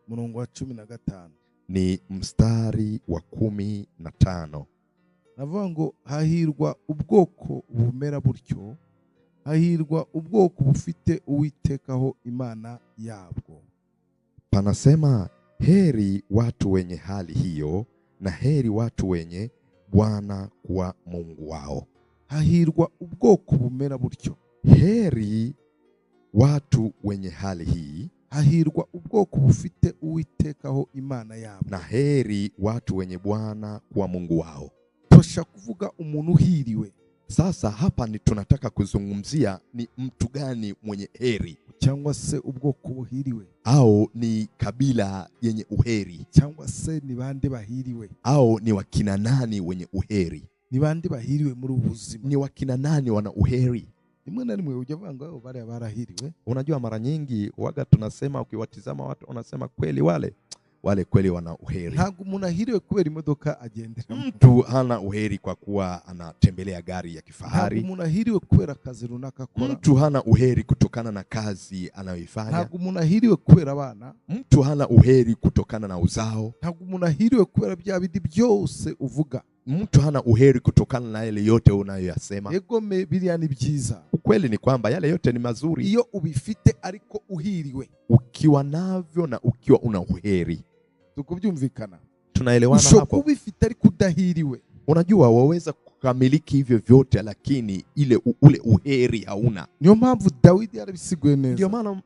umurongo wa 15. Ni mstari wa 15. Navuga ngo hahirwa ubwoko bumera butyo, hahirwa ubwoko bufite Uwitekaho Imana yabwo. Panasema heri watu wenye hali hiyo, na heri watu wenye Bwana kuwa Mungu wao. Hahirwa ubwoko bumera butyo. Heri watu wenye hali hii, hahirwa ubwoko bufite Uwitekaho Imana yabo, na heri watu wenye Bwana kuwa Mungu wao. Tosha kuvuga umuntu uhiriwe. Sasa hapa ni tunataka kuzungumzia ni mtu gani mwenye heri, cyangwa se ubwoko buhiriwe, au ni kabila yenye uheri, cyangwa se ni bande bahiriwe, au ni wakina nani wenye uheri. ni bandi bahiriwe muri ubuzima? Ni wakina nani wana uheri? Rimwe na rimwe ujya vanga wao bale barahiriwe. Unajua mara nyingi waga tunasema, ukiwatizama watu wanasema kweli wale kweli wana uheri. Ntabwo umuntu ahiriwe kubera imodoka agendera. Mtu hana uheri kwa kuwa anatembelea gari ya kifahari. Ntabwo umuntu ahiriwe kubera kazi runaka akora. Mtu hana uheri kutokana na kazi anayoifanya. Ntabwo umuntu ahiriwe kubera abana. Mtu hana uheri kutokana na uzao. Ntabwo umuntu ahiriwe kubera bya bindi byose uvuga. Mtu hana uheri kutokana na yale yote unayoyasema. Egome biriya ni byiza. Ukweli ni kwamba yale yote ni mazuri iyo ubifite ariko uhiriwe. Ukiwa navyo na ukiwa una uheri. Tukubyumvikana. Tunaelewana hapo. Usho kubifite ariko udahiriwe. Unajua waweza kukamiliki hivyo vyote lakini ule uheri hauna. Niyo mpamvu Dawidi arabisiguye neza. Ndio maana